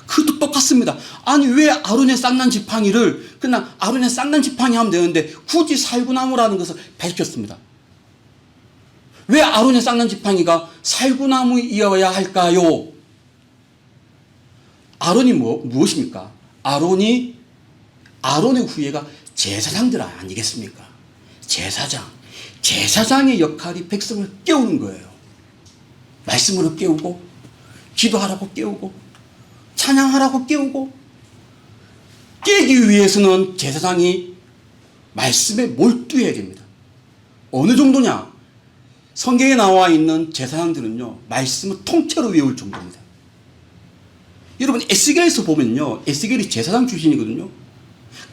그것도 똑같습니다. 아니 왜 아론의 쌍난 지팡이를 그냥 아론의 쌍난 지팡이 하면 되는데 굳이 살구나무라는 것을 밝혔습니다. 왜 아론의 쌍난 지팡이가 살구나무이어야 할까요? 아론이 무엇입니까? 아론의 후예가 제사장들 아니겠습니까? 제사장의 역할이 백성을 깨우는 거예요. 말씀으로 깨우고 기도하라고 깨우고 찬양하라고 깨우고 깨기 위해서는 제사장이 말씀에 몰두해야 됩니다. 어느 정도냐? 성경에 나와 있는 제사장들은요 말씀을 통째로 외울 정도입니다. 여러분 에스겔에서 보면요 에스겔이 제사장 출신이거든요.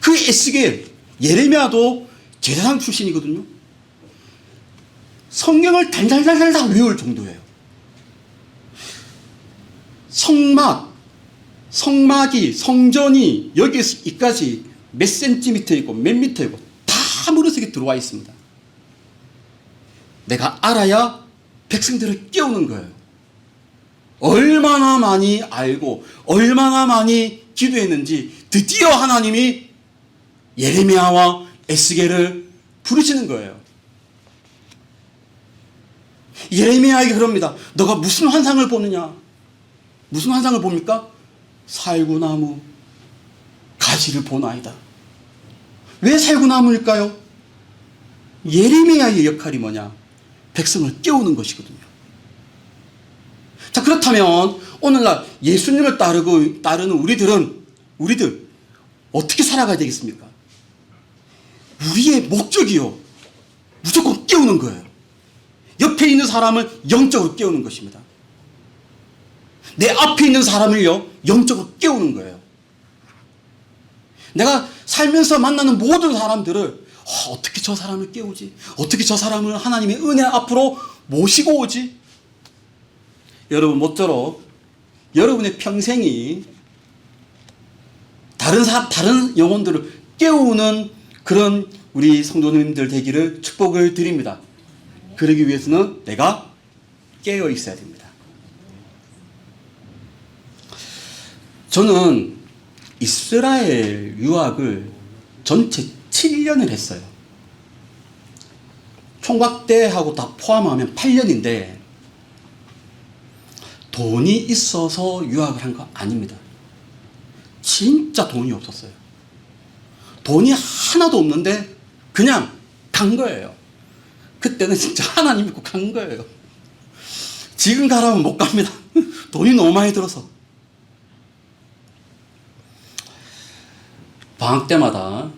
그 에스겔 예레미야도 제사장 출신이거든요. 성경을 달달달달 외울 정도예요. 성막이 성전이 여기에서 이까지 몇 센티미터이고 몇 미터이고 다 머릿속에 들어와 있습니다. 내가 알아야 백성들을 깨우는 거예요. 얼마나 많이 알고 얼마나 많이 기도했는지 드디어 하나님이 예레미야와 에스겔을 부르시는 거예요. 예레미야에게 그럽니다. 너가 무슨 환상을 보느냐? 무슨 환상을 봅니까? 살구나무 가지를 보나이다. 왜 살구나무일까요? 예레미야의 역할이 뭐냐? 백성을 깨우는 것이거든요. 자, 그렇다면 오늘날 예수님을 따르는 우리들 어떻게 살아가야 되겠습니까? 우리의 목적이요 무조건 깨우는 거예요. 옆에 있는 사람을 영적으로 깨우는 것입니다. 내 앞에 있는 사람을요 영적으로 깨우는 거예요. 내가 살면서 만나는 모든 사람들을 어떻게 저 사람을 깨우지? 어떻게 저 사람을 하나님의 은혜 앞으로 모시고 오지? 여러분 모쪼록 여러분의 평생이 다른 영혼들을 깨우는 그런 우리 성도님들 되기를 축복을 드립니다. 그러기 위해서는 내가 깨어 있어야 됩니다. 저는 이스라엘 유학을 전체 7년을 했어요. 총각대하고 다 포함하면 8년인데 돈이 있어서 유학을 한 거 아닙니다. 진짜 돈이 없었어요. 돈이 하나도 없는데 그냥 간 거예요. 그때는 진짜 하나님 믿고 간 거예요. 지금 가라면 못 갑니다. 돈이 너무 많이 들어서. 방학 때마다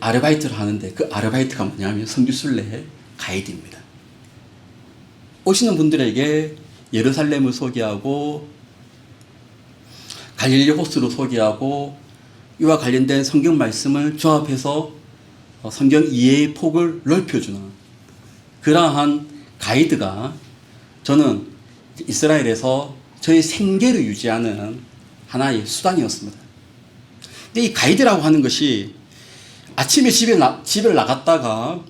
아르바이트를 하는데 그 아르바이트가 뭐냐면 성지순례 가이드입니다. 오시는 분들에게 예루살렘을 소개하고 갈릴리 호수를 소개하고 이와 관련된 성경 말씀을 조합해서 성경 이해의 폭을 넓혀주는 그러한 가이드가 저는 이스라엘에서 저의 생계를 유지하는 하나의 수단이었습니다. 근데 이 가이드라고 하는 것이 아침에 집을 나갔다가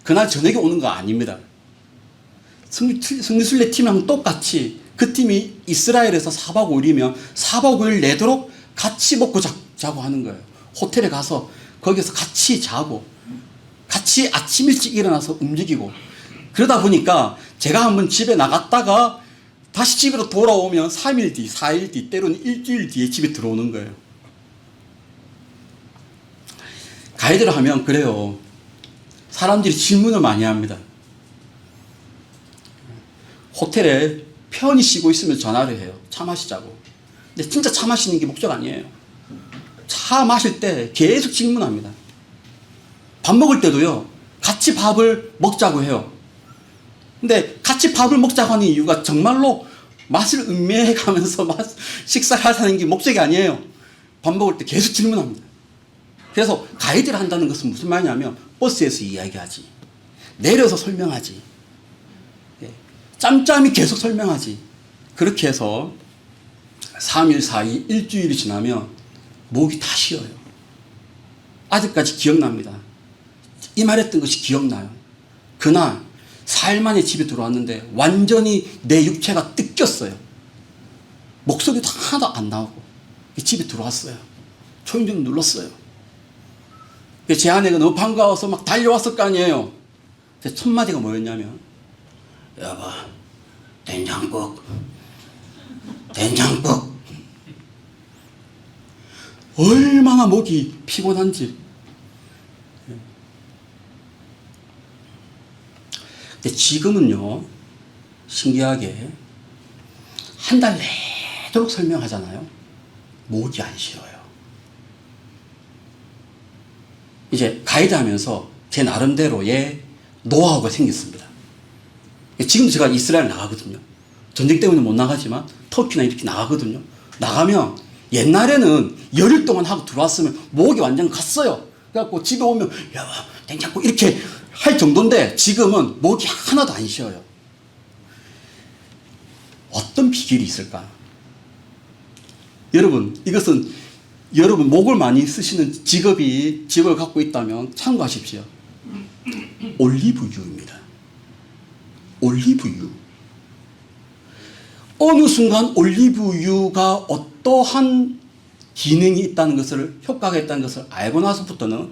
그날 저녁에 오는 거 아닙니다. 성지순례 팀이랑 똑같이 그 팀이 이스라엘에서 4박 5일이면 4박 5일 내도록 같이 먹고 자고 하는 거예요. 호텔에 가서 거기서 같이 자고 같이 아침 일찍 일어나서 움직이고 그러다 보니까 제가 한번 집에 나갔다가 다시 집으로 돌아오면 3일 뒤, 4일 뒤, 때로는 일주일 뒤에 집에 들어오는 거예요. 가이드를 하면 그래요. 사람들이 질문을 많이 합니다. 호텔에 편히 쉬고 있으면 전화를 해요. 차 마시자고. 근데 진짜 차 마시는 게 목적 아니에요. 차 마실 때 계속 질문합니다. 밥 먹을 때도요, 같이 밥을 먹자고 해요. 근데 같이 밥을 먹자고 하는 이유가 정말로 맛을 음미해 가면서 식사를 하자는 게 목적이 아니에요. 밥 먹을 때 계속 질문합니다. 그래서 가이드를 한다는 것은 무슨 말이냐면 버스에서 이야기하지, 내려서 설명하지, 짬짬이 계속 설명하지. 그렇게 해서 3일, 4일, 일주일이 지나면 목이 다 쉬어요. 아직까지 기억납니다. 이 말했던 것이 기억나요. 그날 4일 만에 집에 들어왔는데 완전히 내 육체가 뜯겼어요. 목소리도 하나도 안 나오고 집에 들어왔어요. 초인종 눌렀어요. 제 아내가 너무 반가워서 막 달려왔을 거 아니에요. 제 첫 마디가 뭐였냐면, 여보, 된장국. 얼마나 목이 피곤한지. 근데 지금은요, 신기하게 한 달 내도록 설명하잖아요. 목이 안 쉬어요. 이제 가이드 하면서 제 나름대로의 노하우가 생겼습니다. 지금도 제가 이스라엘 나가거든요. 전쟁 때문에 못 나가지만 터키나 이렇게 나가거든요. 나가면 옛날에는 열흘 동안 하고 들어왔으면 목이 완전 갔어요. 그래갖고 집에 오면 여보 된장국 이렇게 할 정도인데 지금은 목이 하나도 안 쉬어요. 어떤 비결이 있을까? 여러분, 이것은 여러분 목을 많이 쓰시는 직업을 갖고 있다면 참고하십시오. 올리브유입니다. 올리브유. 어느 순간 올리브유가 어떠한 기능이 있다는 것을, 효과가 있다는 것을 알고 나서부터는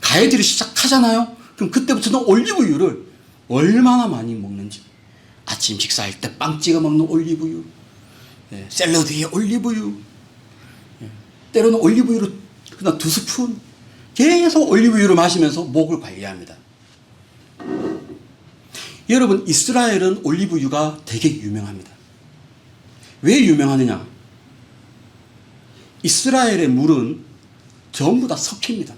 가이드를 시작하잖아요. 그럼 그때부터는 올리브유를 얼마나 많이 먹는지, 아침 식사할 때 빵 찍어 먹는 올리브유, 샐러드에 올리브유, 때로는 올리브유를 그냥 2스푼 계속 올리브유를 마시면서 목을 관리합니다. 여러분, 이스라엘은 올리브유가 되게 유명합니다. 왜 유명하느냐? 이스라엘의 물은 전부 다 석회입니다.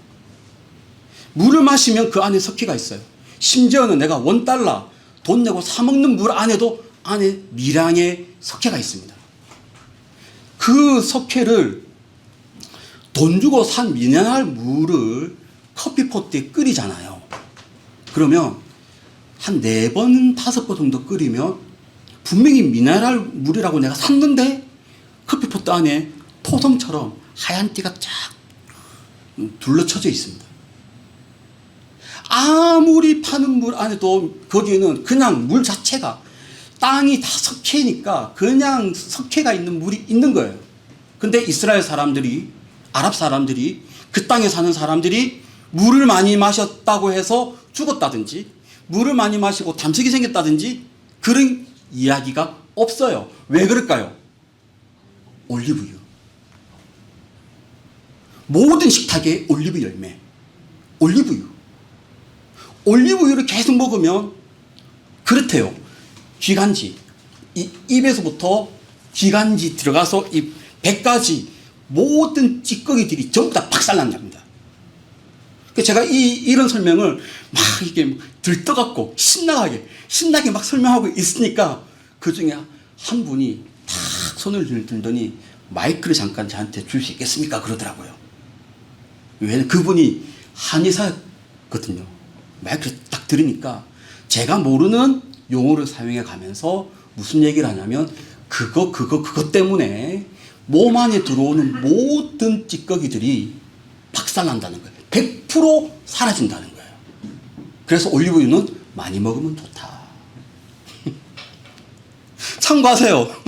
물을 마시면 그 안에 석회가 있어요. 심지어는 내가 $1 돈 내고 사 먹는 물 안에도 안에 미량의 석회가 있습니다. 그 석회를 돈 주고 산 미네랄 물을 커피포트에 끓이잖아요. 그러면 한 4번, 5번 정도 끓이면 분명히 미네랄 물이라고 내가 샀는데 커피포트 안에 토성처럼 하얀 띠가 쫙 둘러쳐져 있습니다. 아무리 파는 물 안에도 거기에는 그냥 물 자체가, 땅이 다 석회니까 그냥 석회가 있는 물이 있는 거예요. 근데 이스라엘 사람들이, 아랍 사람들이, 그 땅에 사는 사람들이 물을 많이 마셨다고 해서 죽었다든지 물을 많이 마시고 담색이 생겼다든지 그런 이야기가 없어요. 왜 그럴까요? 올리브유. 모든 식탁에 올리브 열매, 올리브유. 올리브유를 계속 먹으면 그렇대요. 기관지, 이 입에서부터 기관지 들어가서 이 배까지 모든 찌꺼기들이 전부 다 박살난답니다. 제가 이런 설명을 막 이게 들떠갖고 신나게 막 설명하고 있으니까 그 중에 한 분이 탁 손을 들더니 마이크를 잠깐 저한테 줄 수 있겠습니까? 그러더라고요. 왜냐면 그분이 한의사거든요. 마이크를 딱 들으니까 제가 모르는 용어를 사용해 가면서 무슨 얘기를 하냐면 그것 때문에 몸 안에 들어오는 모든 찌꺼기들이 박살난다는 거예요. 100% 사라진다는 거예요. 그래서 올리브유는 많이 먹으면 좋다. 참고하세요.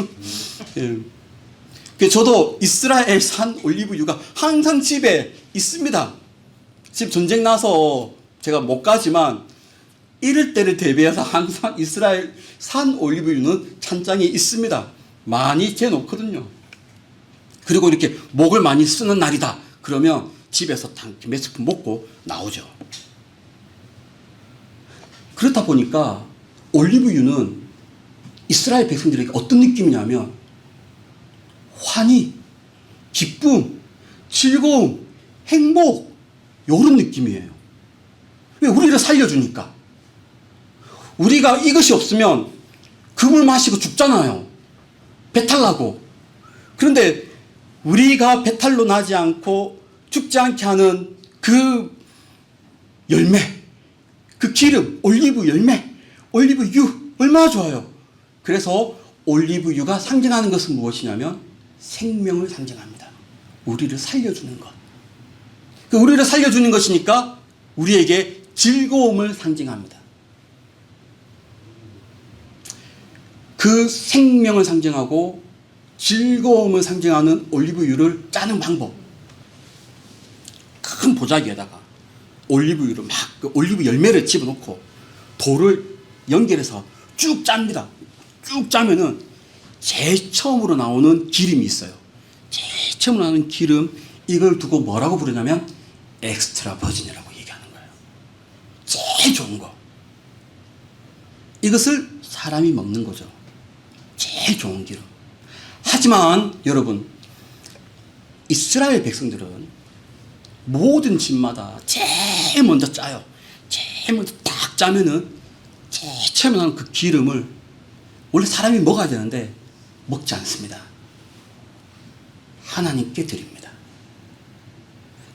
예. 저도 이스라엘산 올리브유가 항상 집에 있습니다. 집 전쟁 나서 제가 못 가지만 이럴 때를 대비해서 항상 이스라엘산 올리브유는 찬장에 있습니다. 많이 재놓거든요. 그리고 이렇게 목을 많이 쓰는 날이다 그러면 집에서 몇 스푼 먹고 나오죠. 그렇다 보니까 올리브유는 이스라엘 백성들에게 어떤 느낌이냐면 환희, 기쁨, 즐거움, 행복 이런 느낌이에요. 왜? 우리를 살려주니까. 우리가 이것이 없으면 그 물 마시고 죽잖아요. 배탈 나고. 그런데 우리가 배탈로 나지 않고 죽지 않게 하는 그 열매, 그 기름, 올리브 열매, 올리브유 얼마나 좋아요. 그래서 올리브유가 상징하는 것은 무엇이냐면 생명을 상징합니다. 우리를 살려주는 것. 그 우리를 살려주는 것이니까 우리에게 즐거움을 상징합니다. 그 생명을 상징하고 즐거움을 상징하는 올리브유를 짜는 방법. 큰 보자기에다가 올리브유를 막 그 올리브 열매를 집어넣고 돌을 연결해서 쭉 짭니다. 쭉 짜면은 제일 처음으로 나오는 기름이 있어요. 제일 처음으로 나오는 기름, 이걸 두고 뭐라고 부르냐면 엑스트라 버진이라고 얘기하는 거예요. 제일 좋은 거. 이것을 사람이 먹는 거죠. 제일 좋은 기름. 하지만 여러분, 이스라엘 백성들은 모든 집마다 제일 먼저 짜요. 제일 먼저 딱 짜면은 제일 처음에 나오는 그 기름을 원래 사람이 먹어야 되는데 먹지 않습니다. 하나님께 드립니다.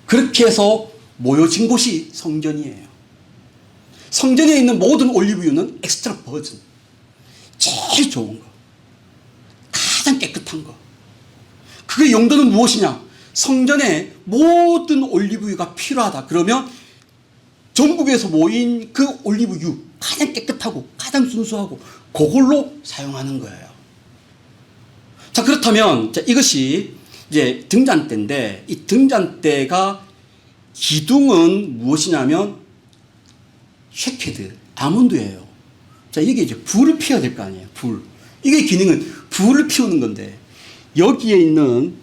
그렇게 해서 모여진 곳이 성전이에요. 성전에 있는 모든 올리브유는 엑스트라 버진, 제일 좋은 거, 가장 깨끗한 거. 그의 용도는 무엇이냐? 성전에 모든 올리브유가 필요하다. 그러면 전국에서 모인 그 올리브유, 가장 깨끗하고 가장 순수하고 그걸로 사용하는 거예요. 자, 그렇다면 이것이 이제 등잔대인데, 이 등잔대가 기둥은 무엇이냐면 쉐케드, 아몬드예요. 자, 이게 이제 불을 피워야 될 거 아니에요. 불. 이게 기능은 불을 피우는 건데, 여기에 있는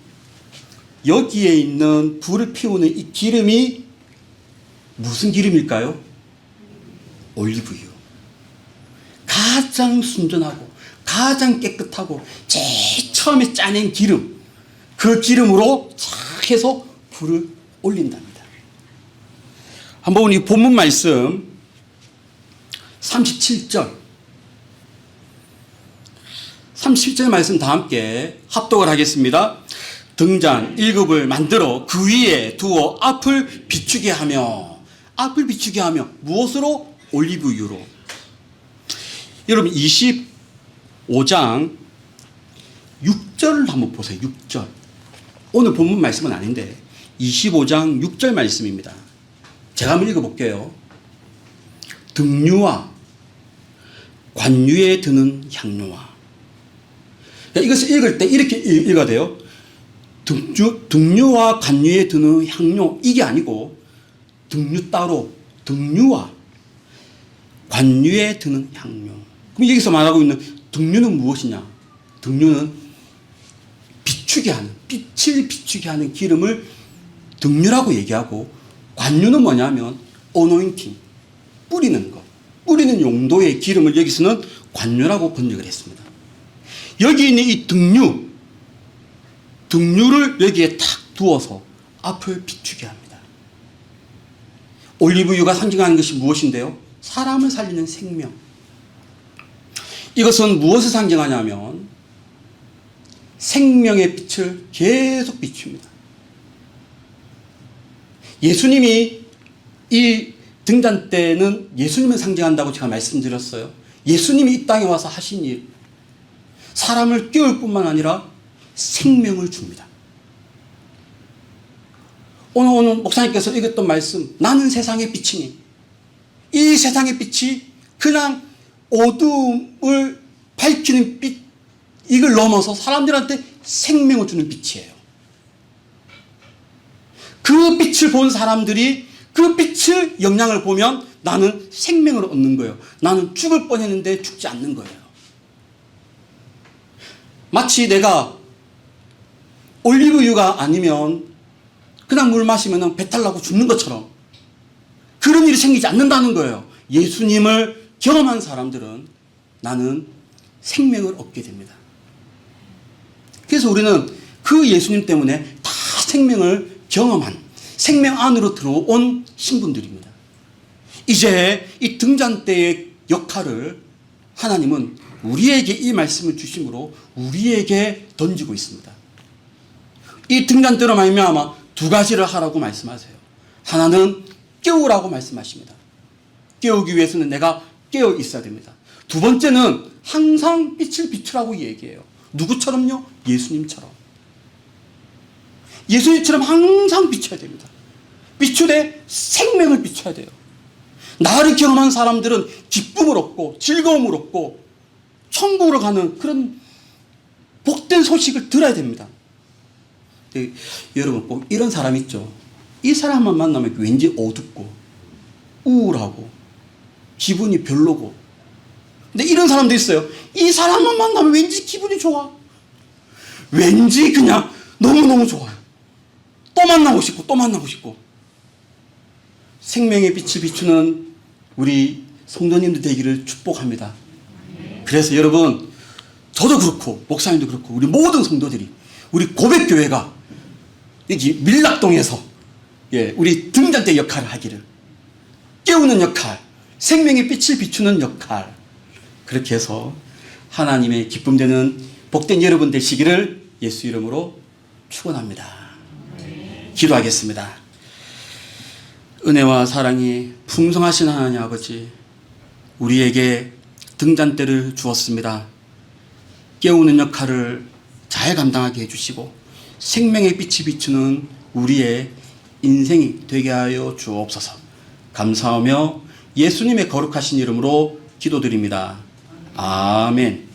불을 피우는 이 기름이 무슨 기름일까요? 올리브유. 가장 순전하고 가장 깨끗하고 제일 처음에 짜낸 기름, 그 기름으로 착 해서 불을 올린답니다. 한번 이 본문 말씀 37절 말씀 다 함께 합독을 하겠습니다. 등잔 1급을 만들어 그 위에 두어 앞을 비추게 하며 무엇으로? 올리브유로. 여러분 25장 6절을 한번 보세요. 6절. 오늘 본문 말씀은 아닌데 25장 6절 말씀입니다. 제가 한번 읽어볼게요. 등유와 관유에 드는 향료와. 이것을 읽을 때 이렇게 읽어야 돼요. 등유와 관유에 드는 향료, 이게 아니고 등유 따로, 등유와 관유에 드는 향료. 그럼 여기서 말하고 있는 등유는 무엇이냐? 등유는 비추게 하는, 빛을 비추게 하는 기름을 등유라고 얘기하고, 관유는 뭐냐면 어노인팅, 뿌리는 것, 뿌리는 용도의 기름을 여기서는 관유라고 번역을 했습니다. 여기 있는 이 등유를 여기에 탁 두어서 앞을 비추게 합니다. 올리브유가 상징하는 것이 무엇인데요? 사람을 살리는 생명. 이것은 무엇을 상징하냐면 생명의 빛을 계속 비춥니다. 예수님이 이 등잔대는 예수님을 상징한다고 제가 말씀드렸어요. 예수님이 이 땅에 와서 하신 일, 사람을 깨울 뿐만 아니라 생명을 줍니다. 오늘 목사님께서 읽었던 말씀, 나는 세상의 빛이니, 이 세상의 빛이 그냥 어둠을 밝히는 빛, 이걸 넘어서 사람들한테 생명을 주는 빛이에요. 그 빛을 본 사람들이 그 빛을 영향을 보면 나는 생명을 얻는 거예요. 나는 죽을 뻔했는데 죽지 않는 거예요. 마치 내가 올리브유가 아니면 그냥 물 마시면 배탈 나고 죽는 것처럼 그런 일이 생기지 않는다는 거예요. 예수님을 경험한 사람들은 나는 생명을 얻게 됩니다. 그래서 우리는 그 예수님 때문에 다 생명을 경험한, 생명 안으로 들어온 신분들입니다. 이제 이 등잔대의 역할을 하나님은 우리에게 이 말씀을 주심으로 우리에게 던지고 있습니다. 이 등잔대로 말미암아 두 가지를 하라고 말씀하세요. 하나는 깨우라고 말씀하십니다. 깨우기 위해서는 내가 깨어 있어야 됩니다. 두 번째는 항상 빛을 비추라고 얘기해요. 누구처럼요? 예수님처럼. 예수님처럼 항상 비춰야 됩니다. 비추되 생명을 비춰야 돼요. 나를 경험한 사람들은 기쁨을 얻고 즐거움을 얻고 천국으로 가는 그런 복된 소식을 들어야 됩니다. 여러분 꼭 이런 사람 있죠. 이 사람만 만나면 왠지 어둡고 우울하고 기분이 별로고, 근데 이런 사람도 있어요. 이 사람만 만나면 왠지 기분이 좋아. 왠지 그냥 너무너무 좋아요. 또 만나고 싶고 또 만나고 싶고. 생명의 빛을 비추는 우리 성도님들 되기를 축복합니다. 그래서 여러분, 저도 그렇고 목사님도 그렇고 우리 모든 성도들이, 우리 고백교회가 여기 밀락동에서 우리 등잔대 역할을 하기를, 깨우는 역할, 생명의 빛을 비추는 역할, 그렇게 해서 하나님의 기쁨되는 복된 여러분 되시기를 예수 이름으로 축원합니다. 기도하겠습니다. 은혜와 사랑이 풍성하신 하나님 아버지, 우리에게 등잔대를 주었습니다. 깨우는 역할을 잘 감당하게 해주시고 생명의 빛이 비추는 우리의 인생이 되게 하여 주옵소서. 감사하며 예수님의 거룩하신 이름으로 기도드립니다. 아멘.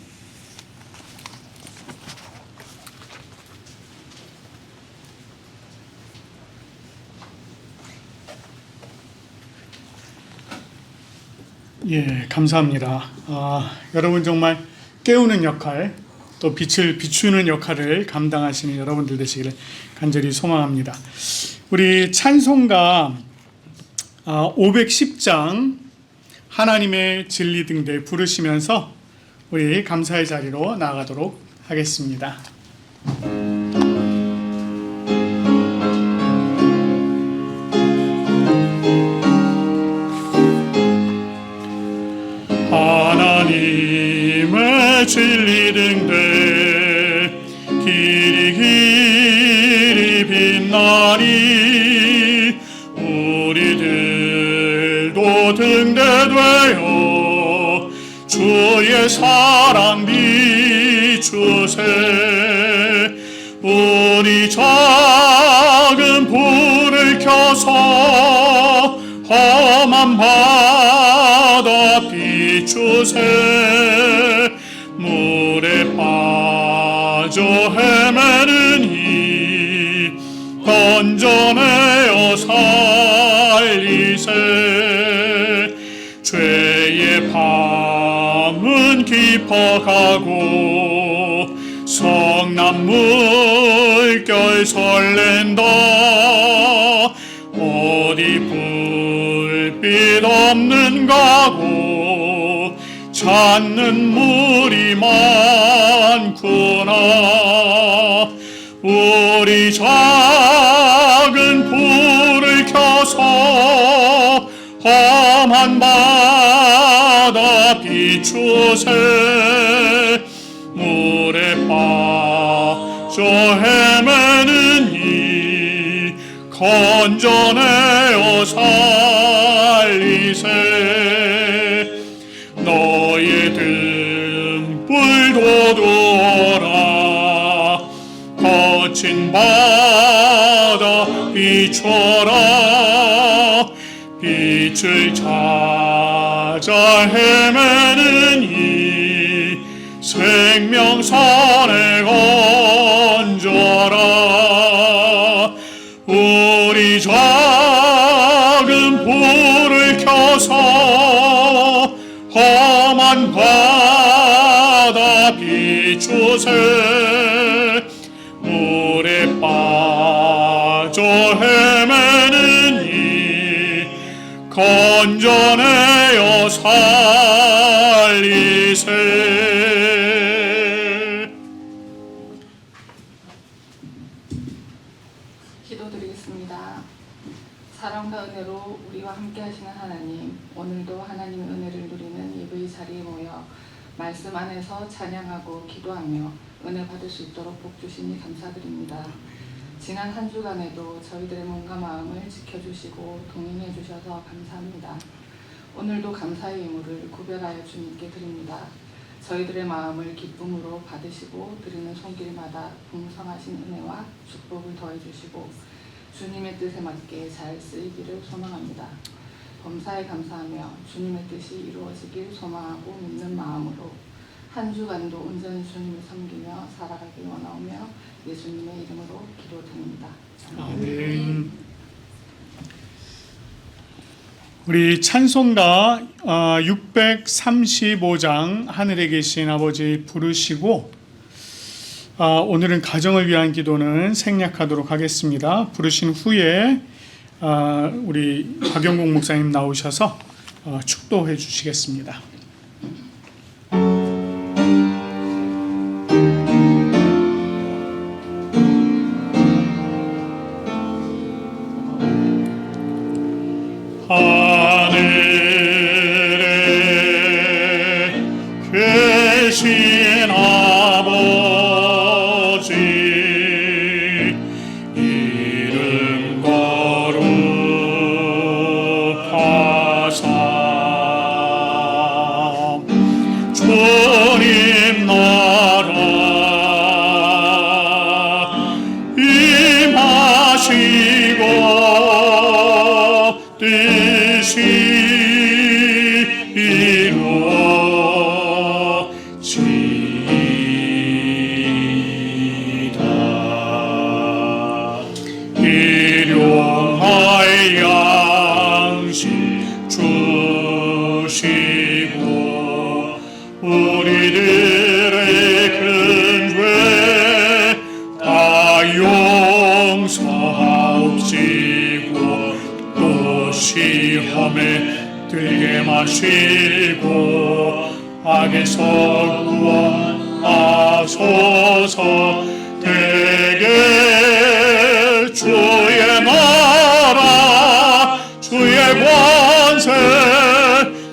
예, 감사합니다. 여러분 정말 깨우는 역할, 또 빛을 비추는 역할을 감당하시는 여러분들 되시기를 간절히 소망합니다. 우리 찬송가 510장 하나님의 진리 등대 부르시면서 우리 감사의 자리로 나아가도록 하겠습니다. 하나님의 진리 등대 길이 길이 빛나니 우리들도 등대되어 주의 사랑 비추세. 우리 작은 불을 켜서 험한 바다 비추세. 물에 빠져 헤매는 이 건져내어 살리세. 죄의 밤은 깊어가고 성난 물결 설렌다. 어디 불빛 없는 가고 찾는 물이 많구나. 우리 작은 불을 켜서 험한 바다 비추세. 물에 빠져 헤매는 이 건져내어 살리세. 너의 등불도 두어라. 거친 바다 비춰라. 빛을 찾아 헤매는 이 생명선에 얹어라. 우리 작은 불을 켜서 험한 바다 비추세. 물에 빠져 헤매는 이 건져내어 살리세. 기도드리겠습니다. 사랑과 은혜로 우리와 함께 하시는 하나님, 오늘도 하나님의 은혜를 누리는 예배의 자리에 모여 말씀 안에서 찬양하고 기도하며 은혜 받을 수 있도록 복 주시니 감사드립니다. 지난 한 주간에도 저희들의 몸과 마음을 지켜주시고 동행해 주셔서 감사합니다. 오늘도 감사의 의무를 구별하여 주님께 드립니다. 저희들의 마음을 기쁨으로 받으시고 드리는 손길마다 풍성하신 은혜와 축복을 더해 주시고 주님의 뜻에 맞게 잘 쓰이기를 소망합니다. 범사에 감사하며 주님의 뜻이 이루어지길 소망하고 믿는 마음으로 한 주간도 온전히 주님을 섬기며 살아가길 원하오며 예수님의 이름으로 기도드립니다. 아멘. 우리 찬송가 635장 하늘에 계신 아버지 부르시고 오늘은 가정을 위한 기도는 생략하도록 하겠습니다. 부르신 후에 우리 박영국 목사님 나오셔서 축도해 주시겠습니다. 하늘에 계신 아버지 이름 거룩하사 주님 나라 임하시고 뜻이 이루어지이다. 일용할 양식 주시고 우리들의 큰 죄 다 용서하옵시고 또 시험에 들게 마시고 악에서 구원하소서. 대개 주의 나라 주의 권세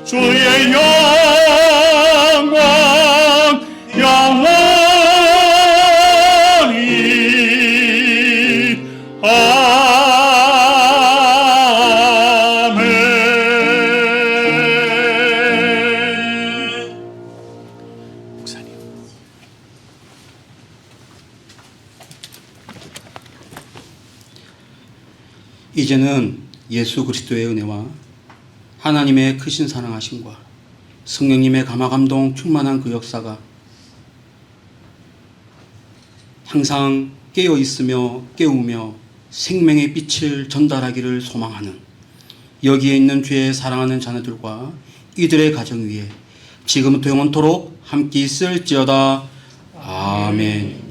주의 영광 영원히 아멘. 목사님. 이제는 예수 그리스도의 은혜와 하나님의 크신 사랑하심과 성령님의 감화감동 충만한 그 역사가 항상 깨어 있으며 깨우며 생명의 빛을 전달하기를 소망하는 여기에 있는 주의 사랑하는 자녀들과 이들의 가정 위에 지금부터 영원토록 함께 있을지어다. 아멘.